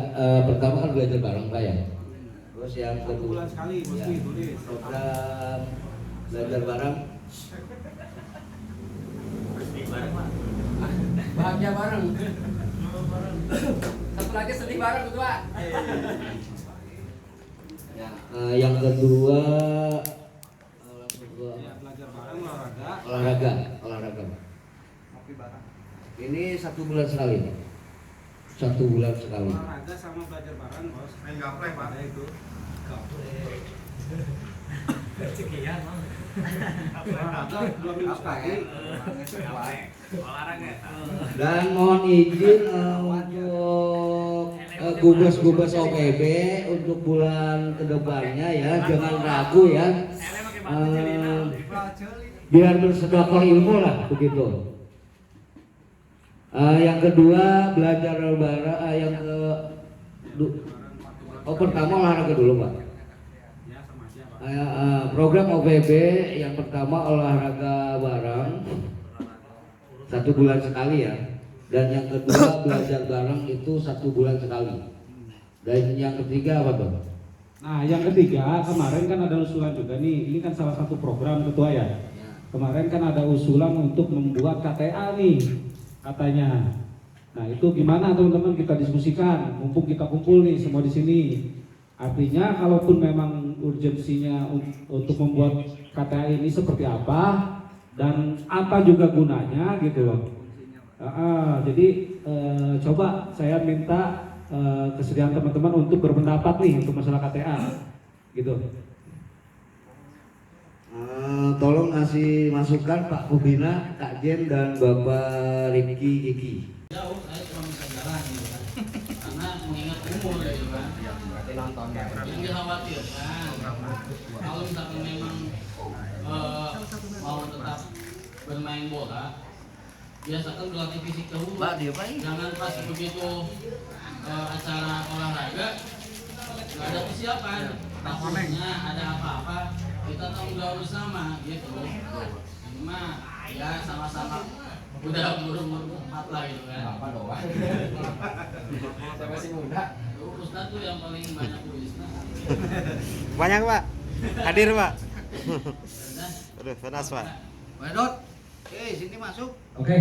Speaker 2: pertama kan belajar bareng Pak ya. Terus yang kedua
Speaker 9: bulan sekali mesti tulis.
Speaker 2: program belajar bareng.
Speaker 7: Bahagia bareng. Satu lagi sedih bareng ketua.
Speaker 2: Yang kedua olahraga Pak. Ini 1 bulan sekali Pak. 1 bulan sekali.
Speaker 9: Olahraga sama belajar bareng bos. Main gaple Pak. Ada itu. Sekian Bang. Olahraga 2 minggu sekali. Olahraga.
Speaker 2: Dan mohon izin untuk gugus-gugus OPB untuk bulan kedepannya ya, jangan ragu ya. Biar bersedekah ilmu lah begitu. Yang kedua belajar bareng, pertama olahraga dulu Pak. Program OPB yang pertama olahraga bareng 1 bulan sekali ya, dan yang kedua belajar bareng itu 1 bulan sekali. Dan yang ketiga apa Bang?
Speaker 9: Nah yang ketiga kemarin kan ada usulan juga nih, ini kan salah satu program ketua ya. Kemarin kan ada usulan untuk membuat KTA nih katanya. Nah itu gimana teman-teman, kita diskusikan, mumpung kita kumpul nih semua di sini. Artinya kalaupun memang urgensinya untuk membuat KTA ini seperti apa dan apa juga gunanya gitu loh. Jadi coba saya minta kesediaan teman-teman untuk berpendapat nih untuk masalah KTA gitu.
Speaker 2: Tolong ngasih masukan Pak Kubina, Kak Jen dan Bapak Rifki Gigi.
Speaker 3: Jauh, saya cuma bisa jalan gitu kan. Karena mengingat umur gitu kan. Yang dikhawatirkan kalau misalkan memang mau tetap bermain bola, biasakan berlatih fisik dahulu. Jangan pas begitu acara olahraga nggak ada persiapan, takutnya ada apa-apa kita tanggung jawab bersama gitu. Ini mah ya sama-sama udah umur 4 lah gitu kan. Apa doang? Saya masih muda. Ustaz tuh yang paling banyak tulisnya.
Speaker 1: Banyak Pak. Hadir Pak. Aduh, panas Pak.
Speaker 2: Wedot, sini masuk.
Speaker 9: Oke.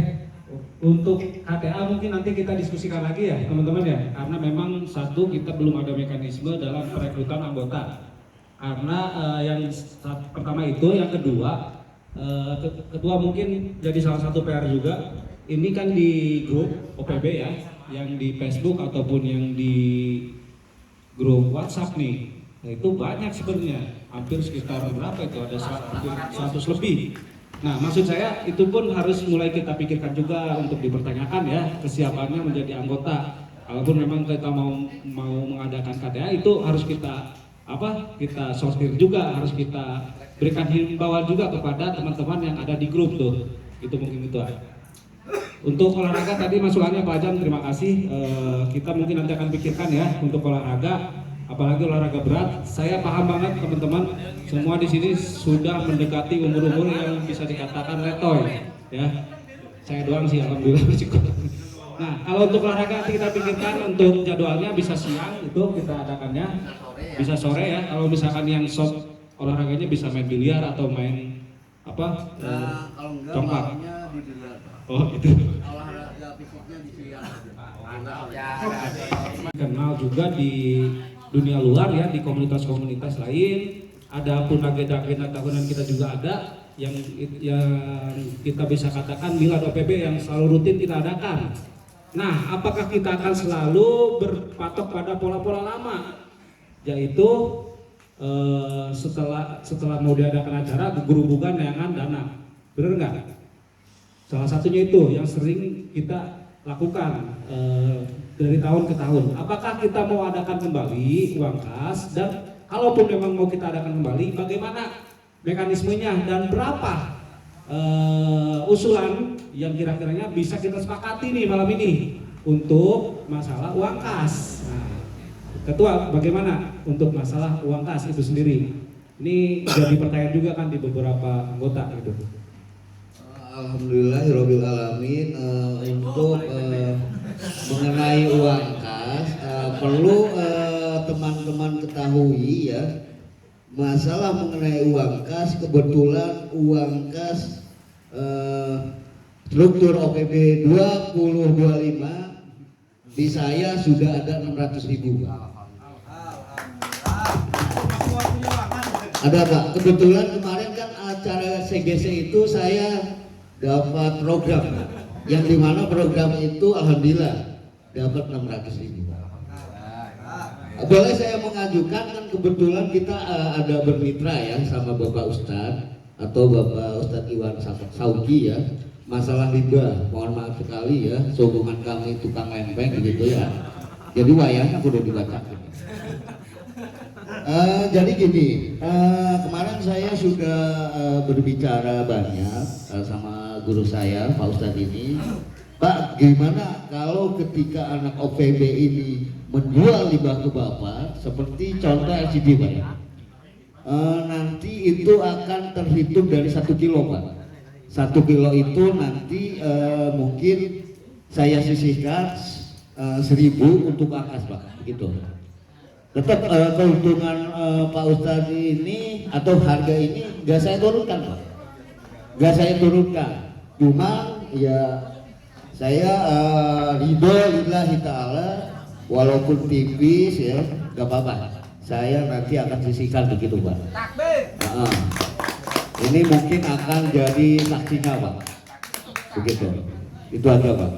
Speaker 9: Untuk KTA mungkin nanti kita diskusikan lagi ya teman-teman ya, karena memang satu kita belum ada mekanisme dalam perekrutan anggota. Karena yang pertama itu, yang kedua ketua mungkin jadi salah satu PR juga. Ini kan di grup OPB ya, yang di Facebook ataupun yang di grup WhatsApp nih. Nah, itu banyak sebenarnya, hampir sekitar berapa itu, ada hampir 100 lebih. Nah, maksud saya itu pun harus mulai kita pikirkan juga untuk dipertanyakan ya kesiapannya menjadi anggota. Kalaupun memang kita mau mengadakan KTA, itu harus kita sortir juga, harus kita berikan himbauan juga kepada teman-teman yang ada di grup tuh. Itu mungkin itu. Untuk olahraga tadi masukannya Pak Ajam, terima kasih. Kita mungkin nanti akan pikirkan ya untuk olahraga, apalagi olahraga berat. Saya paham banget teman-teman, semua di sini sudah mendekati umur-umur yang bisa dikatakan letoy ya. Saya doang sih alhamdulillah cukup. Nah, kalau untuk olahraga nanti kita pikirkan untuk jadwalnya, bisa siang itu kita adakannya, bisa sore ya. Kalau misalkan yang soft olahraganya bisa main biliar atau main apa?
Speaker 2: Kalau enggak
Speaker 9: congklak.
Speaker 2: di biliar.
Speaker 9: Oh gitu.
Speaker 2: Olahraga fisiknya di siang.
Speaker 9: Kenal juga di dunia luar ya, di komunitas-komunitas lain. Ada pun agenda-agenda tahunan kita juga ada yang kita bisa katakan milad OPB yang selalu rutin kita adakan. Nah, apakah kita akan selalu berpatok pada pola-pola lama, yaitu setelah mau diadakan acara berhubungan dengan dana, benar nggak? Salah satunya itu yang sering kita lakukan dari tahun ke tahun. Apakah kita mau adakan kembali uang kas, dan kalaupun memang mau kita adakan kembali, bagaimana mekanismenya dan berapa usulan yang kira-kiranya bisa kita sepakati nih malam ini untuk masalah uang kas. Nah, Ketua, bagaimana untuk masalah uang kas itu sendiri? Ini jadi pertanyaan juga kan di beberapa anggota gitu.
Speaker 2: Alhamdulillahirabbil alamin. Untuk mengenai uang kas, perlu teman-teman ketahui ya, masalah mengenai uang kas, kebetulan uang kas struktur OPB 2025 di saya sudah ada 600.000. Ada Pak, kebetulan kemarin kan acara CGC itu saya dapat program, yang dimana program itu alhamdulillah dapat 600.000. Boleh saya mengajukan, kan kebetulan kita ada bermitra ya sama Bapak Ustadz atau Bapak Ustadz Iwan Sauki ya, masalah riba. Mohon maaf sekali ya, sehubungan kami tukang lempeng gitu ya. Jadi wayangnya udah dibaca. Jadi gini, kemarin saya sudah berbicara banyak sama guru saya Pak Ustadz ini. Pak, gimana kalau ketika anak OPB ini menjual limbah ke Bapak, seperti contoh LCD Pak ya, nanti itu akan terhitung dari 1 kilo Pak. 1 kilo itu nanti mungkin saya sisihkan 1.000 untuk angkas Pak, begitu. Tetap keuntungan Pak Ustadz ini atau harga ini nggak saya turunkan Pak, nggak saya turunkan. Cuma ya saya ridho lillahi ta'ala, walaupun tipis ya nggak apa-apa. Saya nanti akan sisihkan begitu Pak. Ini mungkin akan jadi saksinya Pak. Begitu. Itu aja Pak.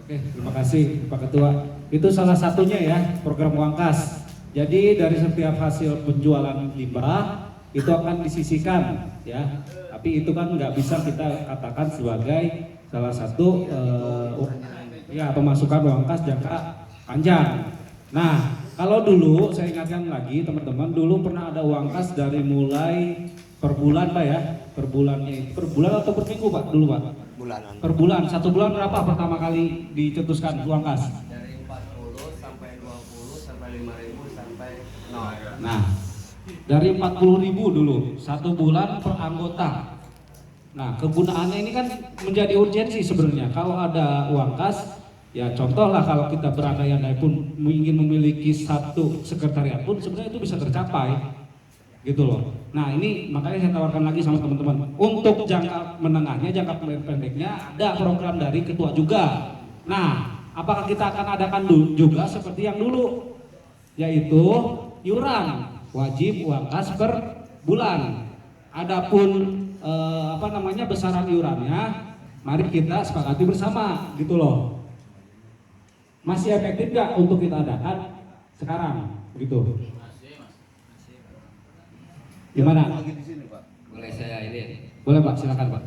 Speaker 9: Oke, terima kasih Pak Ketua. Itu salah satunya ya, program uang kas. Jadi dari setiap hasil penjualan limbah itu akan disisihkan ya. Tapi itu kan nggak bisa kita katakan sebagai salah satu ya pemasukan uang kas jangka panjang. Nah, kalau dulu saya ingatkan lagi teman-teman, dulu pernah ada uang kas dari mulai per bulan Pak ya. Per bulannya itu per bulan atau per minggu Pak dulu Pak?
Speaker 1: Bulanan.
Speaker 9: Per bulan. 1 bulan berapa pertama kali dicetuskan uang kas?
Speaker 7: Dari 40 sampai 20 sampai 5.000 sampai 0.
Speaker 9: Nah, dari 40.000 dulu 1 bulan per anggota. Nah, kegunaannya ini kan menjadi urgensi sebenarnya. Kalau ada uang kas, ya contoh lah kalau kita berandai-andai pun ingin memiliki 1 sekretariat pun sebenarnya itu bisa tercapai, gitu loh. Nah, ini makanya saya tawarkan lagi sama teman-teman. Untuk jangka menengahnya, jangka pendeknya ada program dari ketua juga. Nah, apakah kita akan adakan juga seperti yang dulu, yaitu iuran wajib uang kas per bulan. Adapun besaran iurannya mari kita sepakati bersama, gitu loh. Masih efektif nggak untuk kita adakan sekarang, gitu? Gimana?
Speaker 4: Boleh saya ini?
Speaker 9: Boleh Pak, silakan Pak.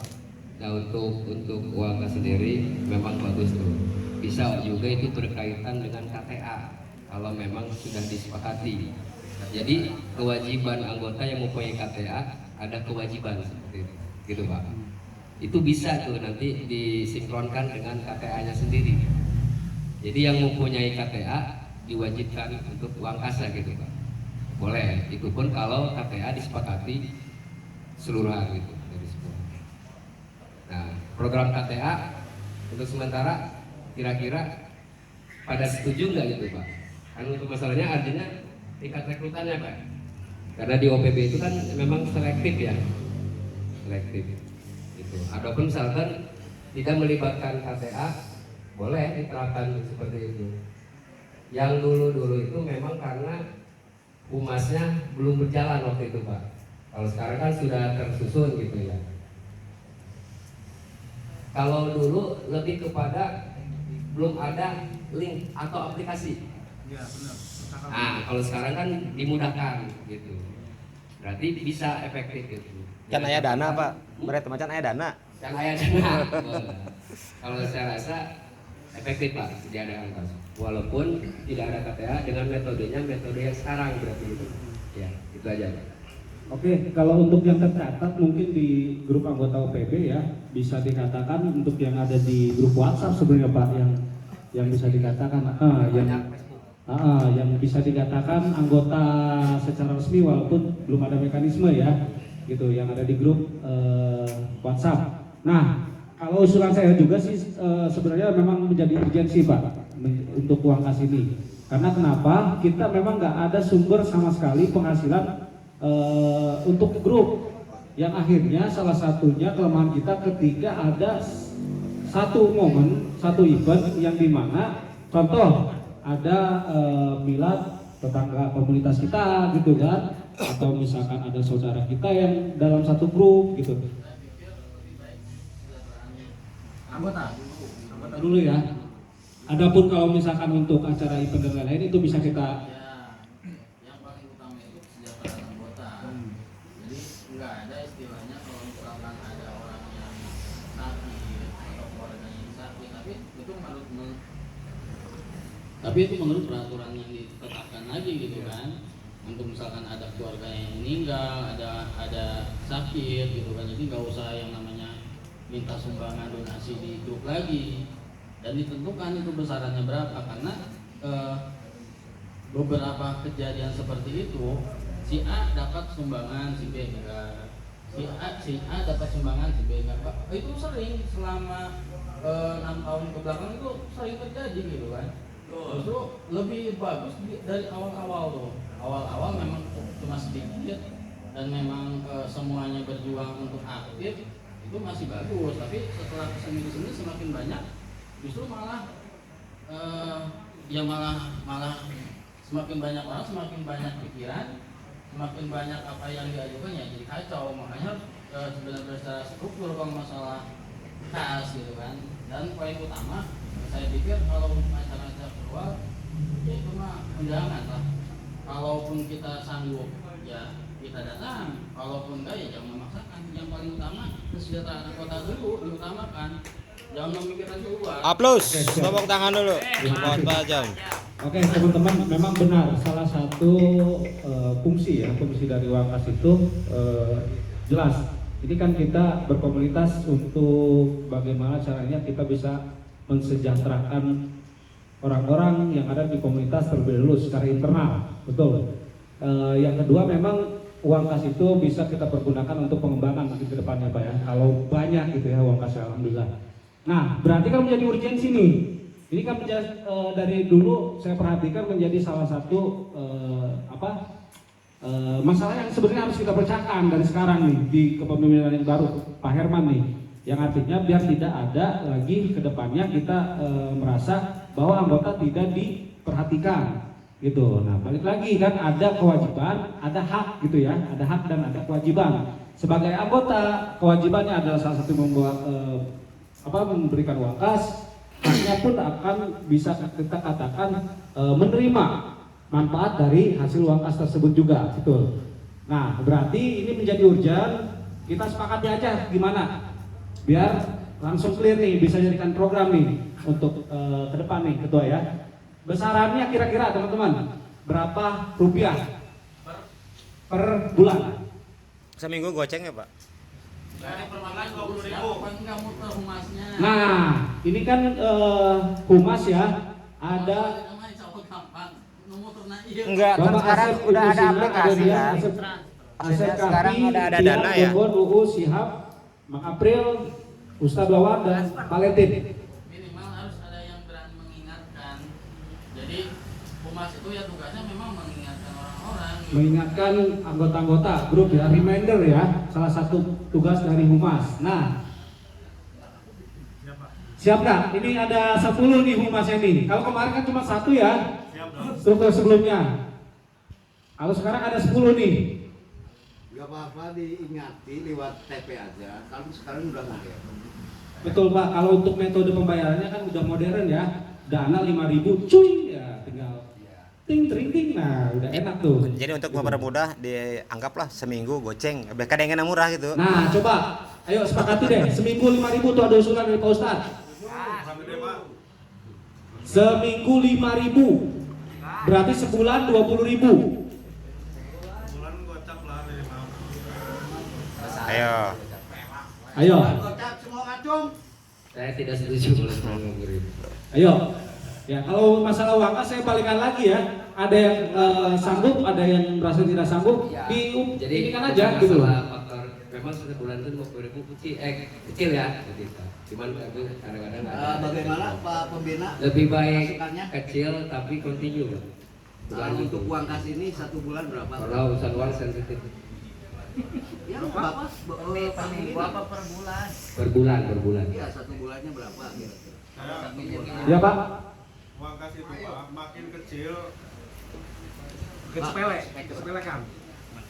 Speaker 4: Nah, untuk uang kas sendiri memang bagus tuh. Bisa juga itu berkaitan dengan KTA kalau memang sudah disepakati. Jadi kewajiban anggota yang mempunyai KTA ada kewajiban seperti itu, gitu Pak. Itu bisa tuh nanti disinkronkan dengan KTA-nya sendiri. Jadi yang mempunyai KTA diwajibkan untuk uang kas gitu Pak. Boleh, itu pun kalau KTA disepakati seluruhan gitu dari semua. Nah, program KTA untuk sementara kira-kira pada setuju nggak gitu Pak? Kan untuk masalahnya artinya tingkat rekrutannya Pak. Karena di OPB itu kan memang selektif ya, selektif. Gitu. Adapun misalkan tidak melibatkan KTA, boleh diterapkan seperti itu. Yang dulu itu memang karena humasnya belum berjalan waktu itu Pak. Kalau sekarang kan sudah tersusun gitu ya. Kalau dulu lebih kepada belum ada link atau aplikasi.
Speaker 3: Iya benar.
Speaker 4: Nah, kalau sekarang kan dimudahkan gitu. Berarti bisa efektif gitu.
Speaker 1: Kan aya dana Pak, berat macan aya dana.
Speaker 4: Kan aya dana. Kalau saya rasa efektif Pak diadakan kasus. Walaupun tidak ada KTA dengan metodenya metode yang sekarang berarti itu. Ya, itu aja Pak.
Speaker 9: Oke, kalau untuk yang tercatat mungkin di grup anggota OPB ya bisa dikatakan untuk yang ada di grup WhatsApp sebenarnya Pak yang bisa dikatakan yang bisa dikatakan anggota secara resmi walaupun belum ada mekanisme ya gitu yang ada di grup WhatsApp. Nah, kalau usulan saya juga sih sebenarnya memang menjadi urgensi Pak untuk uang kas ini. Karena kenapa? Kita memang nggak ada sumber sama sekali penghasilan untuk grup yang akhirnya salah satunya kelemahan kita ketika ada satu momen, satu event yang dimana contoh ada milad tetangga komunitas kita gitu kan, atau misalkan ada saudara kita yang dalam satu grup gitu. Anggota dulu ya. Adapun kalau misalkan untuk acara event dan lain-lain itu bisa kita
Speaker 3: yang paling utama itu kesejahteraan anggota. Jadi nggak ada istilahnya kalau misalkan ada orang yang sakit atau keluarganya yang sakit, tapi itu menurut peraturan yang ditetapkan lagi gitu kan. Untuk misalkan ada keluarga yang meninggal, ada sakit gitu kan, jadi nggak usah yang namanya minta sumbangan donasi di grup lagi, dan ditentukan itu besarannya berapa, karena beberapa kejadian seperti itu si A dapat sumbangan, si B enggak, si A dapat sumbangan, si B enggak. Itu sering selama 6 tahun ke belakang itu sering terjadi gitu kan. Justru lebih bagus dari awal-awal tuh. Awal-awal memang cuma sedikit dan memang semuanya berjuang untuk aktif, itu masih bagus. Tapi setelah kesini semakin banyak, justru malah malah semakin banyak orang, semakin banyak pikiran, semakin banyak apa yang diajukan, ya jadi kacau. Makanya sebenarnya secara struktur kalau masalah kas gitu kan. Dan poin utama saya pikir kalau acara-acara keluar ya itu mah undangan lah. Kalaupun kita sanggup ya kita datang, kalaupun enggak ya jangan memaksakan. Yang paling utama kesejahteraan anggota dulu diutamakan, jangan memikirkan keluar.
Speaker 1: Aplaus, tepuk tangan dulu buat Pak Ajam.
Speaker 9: Oke teman-teman, memang benar salah satu fungsi dari Wangkas itu jelas. Ini kan kita berkomunitas untuk bagaimana caranya kita bisa mensejahterakan orang-orang yang ada di komunitas terlebih dahulu secara internal, betul. Yang kedua memang uang kas itu bisa kita pergunakan untuk pengembangan nanti ke depannya Pak ya. Kalau banyak gitu ya uang kas, alhamdulillah. Nah berarti kan menjadi urgensi nih. Ini kan dari dulu saya perhatikan menjadi salah satu masalah yang sebenarnya harus kita pecahkan dari sekarang nih di kepemimpinan yang baru Pak Herman nih, yang artinya biar tidak ada lagi ke depannya kita merasa bahwa anggota tidak diperhatikan gitu. Nah balik lagi kan ada kewajiban, ada hak gitu ya, ada hak dan ada kewajiban. Sebagai anggota kewajibannya adalah salah satu memberikan uang kas, haknya pun akan bisa kita katakan menerima manfaat dari hasil uang kas tersebut juga, betul. Nah, berarti ini menjadi urgent. Kita sepakati aja gimana, biar langsung clear nih, bisa jadikan program nih untuk ke depan nih, ketua ya. Besarannya kira-kira teman-teman berapa rupiah per bulan?
Speaker 1: Seminggu goceng ya Pak?
Speaker 9: Nah, ini kan humas ya, ada.
Speaker 1: Enggak, kan sekarang udah ada aplikasi kan. Sekarang udah ada dana ya.
Speaker 9: UU Sihab, Mak April, Ustadz Wawan dan Paletin.
Speaker 3: Minimal harus ada yang berani mengingatkan. Jadi humas itu ya tugasnya memang mengingatkan orang-orang.
Speaker 9: Mengingatkan anggota-anggota grup ya, reminder ya, salah satu tugas dari humas. Nah, siap nggak? Ini ada 10 nih humasnya nih. Kalau kemarin kan cuma 1 ya. Struktur sebelumnya. Kalau sekarang ada 10 nih.
Speaker 10: Gak apa-apa diingati lewat TP aja. Kalau sekarang udah modern.
Speaker 9: Betul Pak. Kalau untuk metode pembayarannya kan udah modern ya. Dana 5.000 cuy ya, tinggal ting ting. Nah, udah enak tuh.
Speaker 1: Jadi untuk mempermudah dianggaplah seminggu goceng. Kadang yang murah gitu.
Speaker 9: Nah, coba ayo sepakati deh. Seminggu 5.000 tuh ada usulan dari Pak Ustadz. Seminggu 5.000. Berarti sebulan 20.000.
Speaker 5: Bulan gocap lah minimal.
Speaker 1: Ayo.
Speaker 9: Ayo.
Speaker 10: Gocap semua kacung.
Speaker 6: Saya tidak setuju kalau soal ngobrol.
Speaker 9: Ayo. Ya, kalau masalah uang kas saya balikan lagi ya. Ada yang sanggup, ada yang merasa tidak sanggup.
Speaker 6: Ya.
Speaker 9: Jadi ini kan aja gitu loh.
Speaker 6: Faktor memang sebulan itu 20.000 kecil ya. Cuman kadang-kadang
Speaker 10: Bagaimana Pak Pembina?
Speaker 6: lebih baik
Speaker 10: masukannya?
Speaker 6: kecil tapi continue.
Speaker 10: Untuk uang kas ini 1 bulan berapa?
Speaker 6: Kalau urusan uang sensitif.
Speaker 10: Ya Bapak per minggu apa per bulan?
Speaker 6: Per bulan.
Speaker 10: Iya 1 bulannya berapa kira-kira?
Speaker 9: Ya Pak.
Speaker 5: Uang kas itu Pak makin kecil
Speaker 10: Sepele
Speaker 9: kan.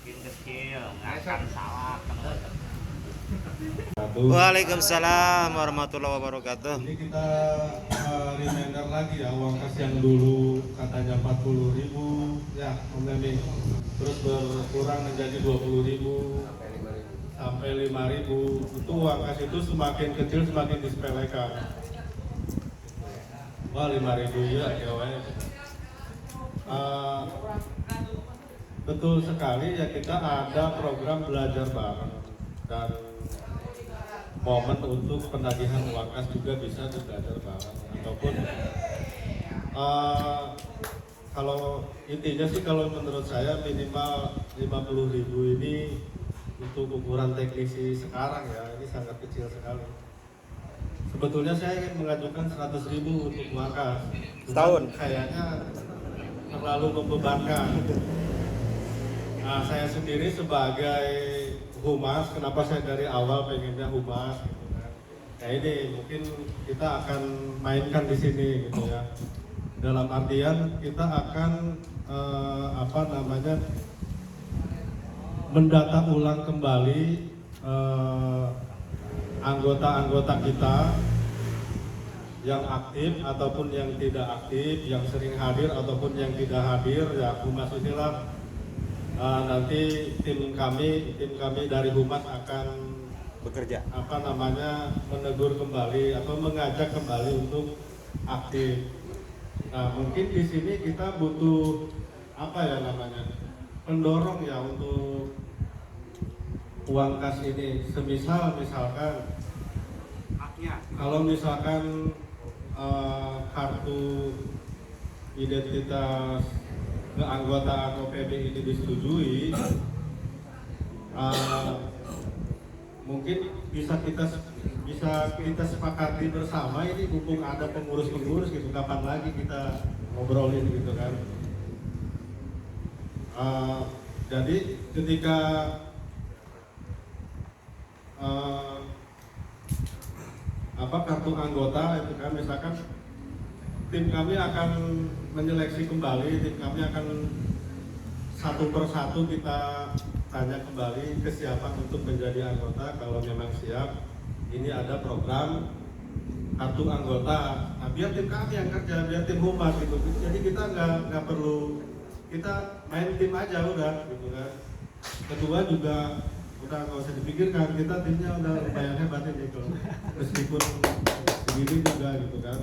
Speaker 11: Makin kecil, nggak akan salah.
Speaker 1: Waalaikumsalam warahmatullahi wabarakatuh.
Speaker 5: Ini kita reminder lagi ya, uang kas yang dulu katanya 40.000 ya Om Demi, terus berkurang menjadi 20.000 sampai 5.000. Itu uang kas itu semakin kecil semakin disepelekan. Wah 5.000 ya betul sekali ya, kita ada program belajar bareng dan momen untuk penagihan uang kas juga bisa belajar bareng, ataupun kalau intinya sih kalau menurut saya minimal 50.000 ini untuk ukuran teknisi sekarang ya, ini sangat kecil sekali. Sebetulnya saya ingin mengajukan 100.000 untuk uang kas
Speaker 1: setahun,
Speaker 5: kayaknya terlalu membebankan. Nah, saya sendiri sebagai humas, kenapa saya dari awal pengennya humas gitu kan. Nah ini mungkin kita akan mainkan di sini gitu ya. Dalam artian kita akan mendata ulang kembali anggota-anggota kita yang aktif ataupun yang tidak aktif, yang sering hadir ataupun yang tidak hadir ya. Humas inilah nanti tim kami dari Humas akan
Speaker 1: bekerja
Speaker 5: menegur kembali atau mengajak kembali untuk aktif. Nah mungkin di sini kita butuh pendorong ya untuk uang kas ini. Misalkan kalau misalkan kartu identitas keanggotaan OPB ini disetujui, mungkin bisa kita sepakati bersama ini, mumpung ada pengurus-pengurus gitu, kapan lagi kita ngobrolin gitu kan. Jadi ketika kartu anggota itu kan, misalkan tim kami akan menyeleksi kembali, tim kami akan satu persatu kita tanya kembali kesiapan untuk menjadi anggota. Kalau memang siap, ini ada program kartu anggota. Nah, biar tim kami yang kerja, biar tim humas gitu. Jadi kita nggak perlu, kita main tim aja udah gitu kan. Kedua juga udah nggak usah dipikirkan, kita timnya udah lumayan hebat ini kalau meskipun segini juga gitu kan.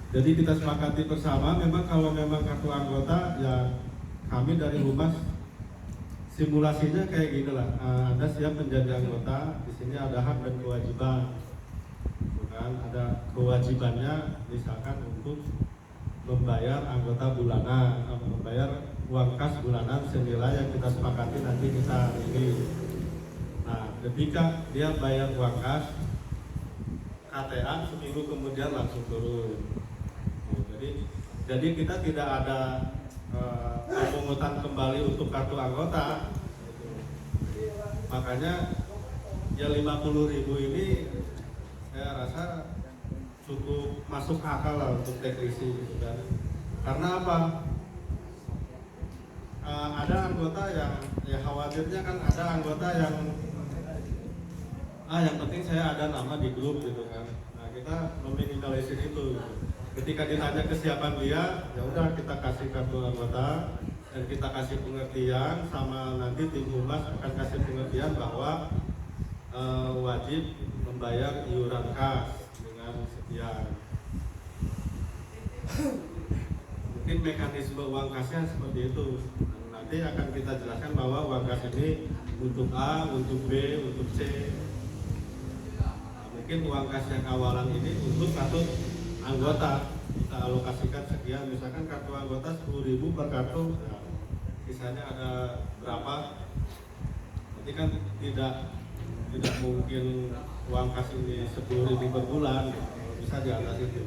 Speaker 5: Jadi kita sepakati bersama, memang kalau memang kartu anggota ya kami dari Humas simulasinya kayak gini lah. Anda siap menjadi anggota, di sini ada hak dan kewajiban, bukan ada kewajibannya misalkan untuk membayar anggota bulanan, membayar uang kas bulanan senilai yang kita sepakati nanti kita ini. Nah, ketika dia bayar uang kas, KTA seminggu kemudian langsung turun. Jadi kita tidak ada pemungutan kembali untuk kartu anggota. Makanya ya 50.000 ini saya rasa cukup masuk akal lah untuk teknisi gitu kan. Karena apa? Ada anggota yang ya khawatirnya kan, ada anggota yang yang penting saya ada nama di grup gitu kan. Nah, kita meminimalisir itu gitu. Ketika ditanya kesiapan dia, ya udah kita kasih kartu anggota dan kita kasih pengertian, sama nanti tim humas akan kasih pengertian bahwa wajib membayar iuran kas dengan sekian. Mungkin mekanisme uang kasnya seperti itu. Nanti akan kita jelaskan bahwa uang kas ini untuk A, untuk B, untuk C. Mungkin uang kas yang awalan ini untuk kartu anggota kita alokasikan sekian, misalkan kartu anggota 10.000 per kartu, ya, sisanya ada berapa? Nanti kan tidak mungkin uang kas ini 10.000 per bulan, bisa di atas itu.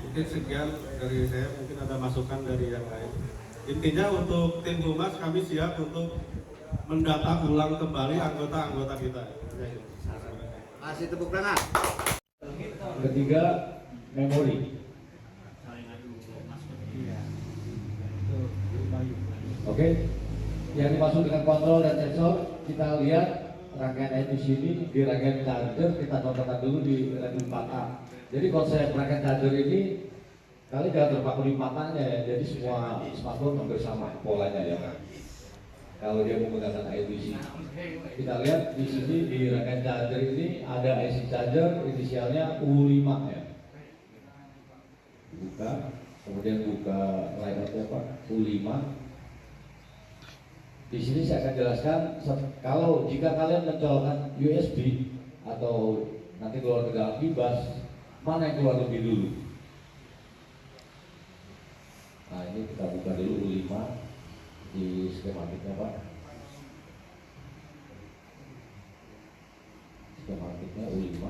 Speaker 5: Mungkin sekian dari saya, mungkin ada masukan dari yang lain. Intinya untuk tim humas kami siap untuk mendata ulang kembali anggota-anggota kita.
Speaker 10: Kasih tepuk tangan.
Speaker 9: Ketiga, memori.
Speaker 11: Itu
Speaker 2: Oke, yang dimaksud dengan kontrol dan sensor, kita lihat rangkaian di sini di rangkaian charger, kita contohkan dulu di level 4A. Jadi konsep rangkaian charger ini kalian jangan terpaku di matanya ya, jadi semua smartphone hampir sama polanya ya. Kalau dia menggunakan ITC, kita lihat di sini di rangkaian charger ini ada IC charger inisialnya U5 ya. Buka, kemudian buka layoutnya Pak, U5. Di sini saya akan jelaskan kalau jika kalian mencolokkan USB atau nanti keluar tegangan bebas, mana yang keluar lebih dulu? Nah ini kita buka dulu U5 di skematiknya Pak. Skematiknya U5.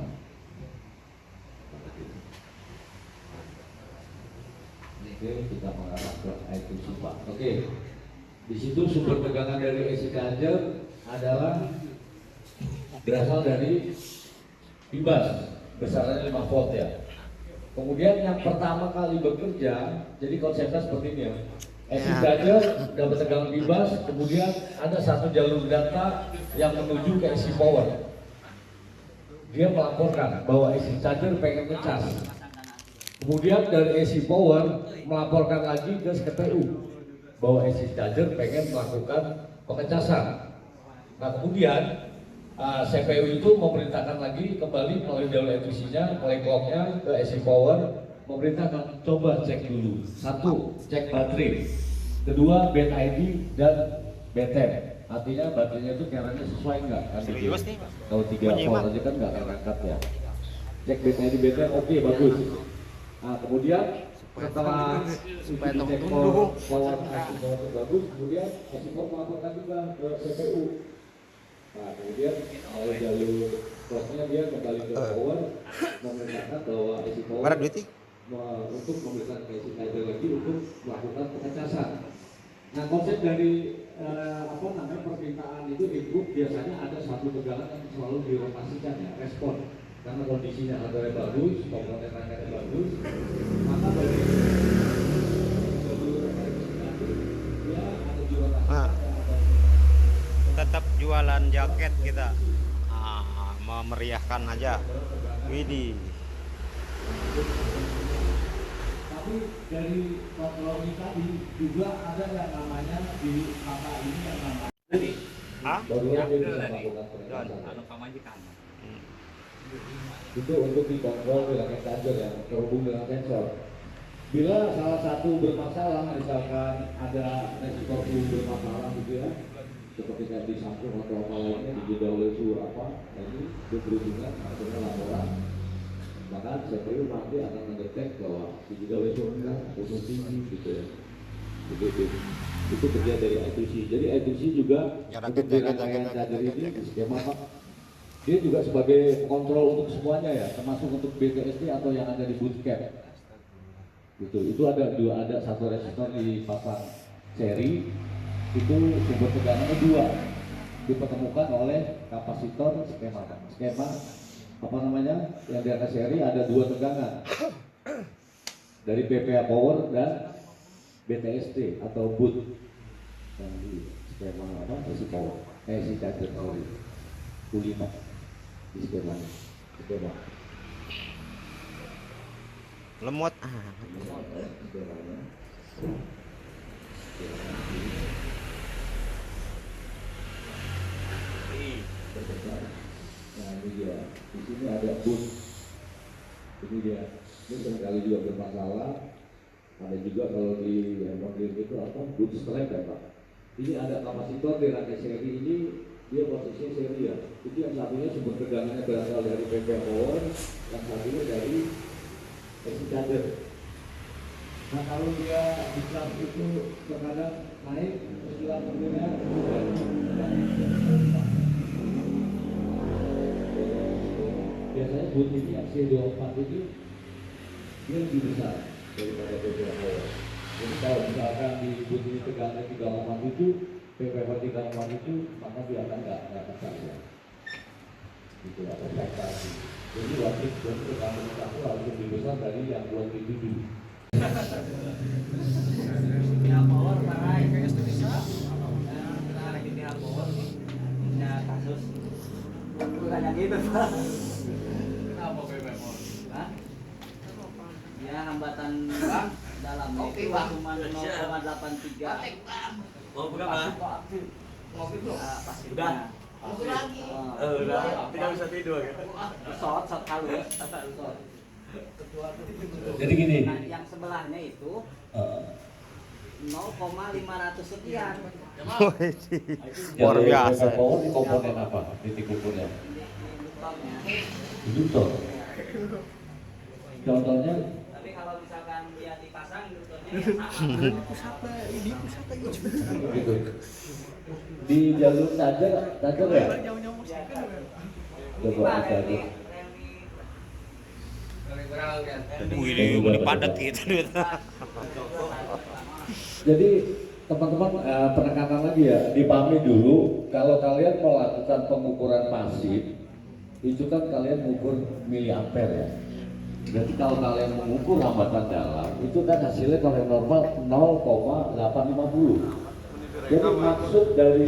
Speaker 2: Oke, kita mengarah ke I2C Pak. Oke. Di situ sumber tegangan dari AC charger adalah berasal dari bebas, besarannya 5 volt ya. Kemudian yang pertama kali bekerja, jadi konsepnya seperti ini ya. AC charger dapat tegangan bebas, kemudian ada satu jalur data yang menuju ke AC power. Dia melaporkan bahwa AC charger pengen ngecas. Kemudian dari AC power melaporkan lagi ke CPU bahwa AC charger pengen melakukan pengecasan. Nah kemudian CPU itu memerintahkan lagi kembali melalui jalur ETC-nya, melalui clock-nya ke AC power, memerintahkan coba cek dulu. Satu, cek baterai. Kedua, bed ID dan BTM. Artinya baterainya itu kira-kira sesuai nggak? Kan serius nih? Kalau 3 volt aja kan nggak akan angkat ya. Cek bed ID, BTM, oke, bagus. Nah kemudian setelah supaya cek power bagus, kemudian AC power melaporkan juga ke CPU. Nah kemudian oleh jalur clock-nya dia kembali ke power, memerintahkan bahwa AC power untuk memerintahkan AC charger lagi untuk melakukan pengecasan. Nah konsep dari permintaan itu input biasanya ada satu tegangan yang selalu dirotasikan ya, respon. Karena kondisinya hardware bagus, komponen rangkaiannya bagus, maka dari dia ada dirotasi.
Speaker 1: Tetap jualan jaket kita, memeriahkan aja. Widih.
Speaker 2: Tapi dari kontrol tadi juga ada yang namanya di mata ini yang namanya baru dia bisa melakukan pengecasan. Itu untuk dikontrol di rangkaian charger yang terhubung dengan sensor. Bila salah satu bermasalah, misalkan ada resistor bermasalah gitu ya, seperti kayak disambung atau apa lainnya, dijeda oleh suhu apa, ini berhubungan akhirnya laporan. Maka CPU nanti akan mendetek bahwa dijeda oleh suhu atau suhu tinggi gitu ya. Itu kerja dari I2C. Jadi I2C juga untuk di rangkaian charger ini skema Pak. Dia juga sebagai kontrol untuk semuanya ya, termasuk untuk BTSD atau yang ada di bootcamp. Gitu. Itu ada satu resistor dipasang seri, itu sumber tegangannya 2, dipertemukan oleh kapasitor skema yang di atas seri ada 2 tegangan dari PPA power dan BTSD atau boot yang di skema AC power, AC charger sorry, U5 di skemanya.
Speaker 1: Lemot.
Speaker 2: Nah ini dia, di sini ada boot. Ini dia, ini seringkali juga bermasalah. Ada juga kalau di handphone itu boot strike ya Pak. Ini ada kapasitor di rangkai seri ini, dia posisinya seri ya. Itu yang satunya sumber tegangannya berasal dari PPA power, yang satunya dari AC charger. Nah kalau dia di kelas itu terkadang naik, setelah kemudian biasanya boot ini C24 itu dia lebih besar daripada PPA power. Jadi kalau misalkan di boot ini tegangannya 3,7, PPA 3,7, maka dia akan nggak tekan ya. Gitu atau fleksasi. Jadi wajib tegangan satu harus lebih besar dari yang 27.
Speaker 3: Ya hambatan bang dalam itu cuma 0,83.
Speaker 11: Mau buka Bang?
Speaker 3: Ngopi belum? Pasti
Speaker 11: Udah.
Speaker 3: Ngopi lagi.
Speaker 11: Udah, tidak bisa tidur ya.
Speaker 3: Shot halus.
Speaker 2: Jadi gini.
Speaker 3: Nah, yang sebelahnya itu 0,500 sekian.
Speaker 1: Luar biasa.
Speaker 2: Di komponen apa? Titik ukurnya. Induktor. Contohnya.
Speaker 3: Tapi kalau misalkan dia dipasang induktornya sama.
Speaker 2: Gitu. Di jalur saja ya? Coba kita lihat.
Speaker 1: Wih, ini padat gitu.
Speaker 2: Jadi teman-teman penekanan lagi ya, dipahami dulu kalau kalian melakukan pengukuran pasif itu kan kalian mengukur miliampere ya. Berarti kalau kalian mengukur hambatan dalam itu kan hasilnya kalau yang normal 0,850. Jadi maksud dari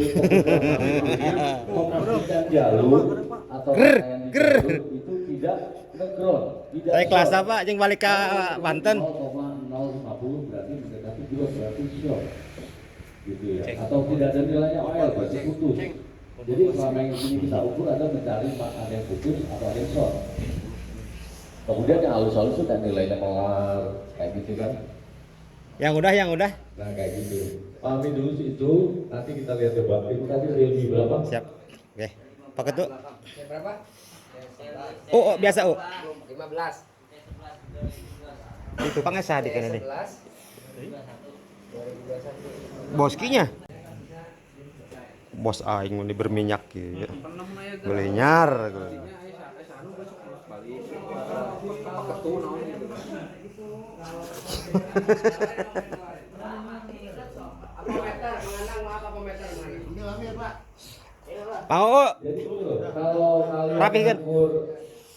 Speaker 2: memastikan jalur atau rangkaian di jalur itu tidak nge-ground.
Speaker 1: Saya kelas apa? Yang balik ke Banten.
Speaker 2: 0,050 berarti mendekati ground, berarti short gitu ya. Atau tidak ada nilainya oil, berarti putus. Jadi selama yang ini kita ukur ada mencari ada yang putus atau ada yang short. Kemudian yang halus-halus itu kan nilainya melar kayak gitu kan.
Speaker 1: Yang udah.
Speaker 2: Nah kayak gitu. Pahami dulu itu, nanti kita lihat coba. Itu tadi realme berapa?
Speaker 1: Siap. Oke. Pakai tuh.
Speaker 7: Berapa?
Speaker 1: Oh, biasa, oh.
Speaker 7: 15.
Speaker 1: Itu pangnya sah di kene deh.
Speaker 7: 11.
Speaker 1: Boskinya. Bos aing ini berminyak gitu. Boleh nyar. Mau.
Speaker 2: Kalau kalian
Speaker 1: Rapi kan?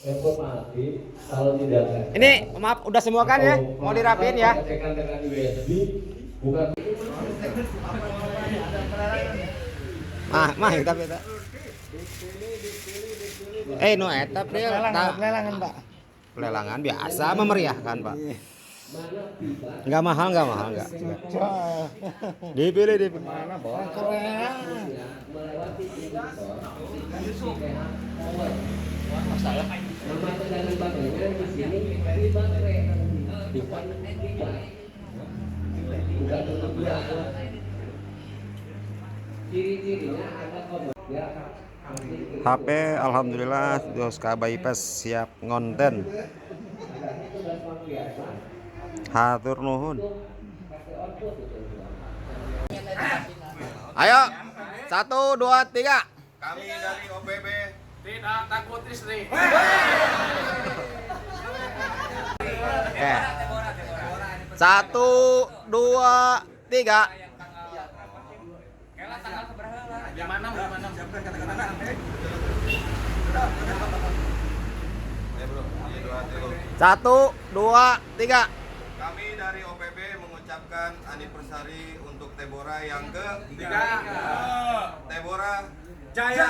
Speaker 2: informasi kalau tidak
Speaker 1: Ini maaf udah semua kan ya? Mau dirapiin ya?
Speaker 2: Tekan dengan USB bukan
Speaker 1: Mah kita beda. No etap dia. Pelelangan, Pak. Pelelangan biasa memeriahkan, Pak. Enggak mahal. Dipilih. Mana, Bos?
Speaker 6: Masalah nama tegangan baterainya di sini di baterai bukan ciri-cirinya ada kode ya.
Speaker 1: HP alhamdulillah Doska bypass siap ngonten. Hatur nuhun. Ayo 1 2 3.
Speaker 5: Kami dari OPB
Speaker 3: Tidak takut istri.
Speaker 1: Oke. 1 2 3.
Speaker 3: Gimana?
Speaker 1: 1 2 3.
Speaker 5: Kami dari OPB mengucapkan anniversary untuk Tebora yang ke-3. Tebora Jaya.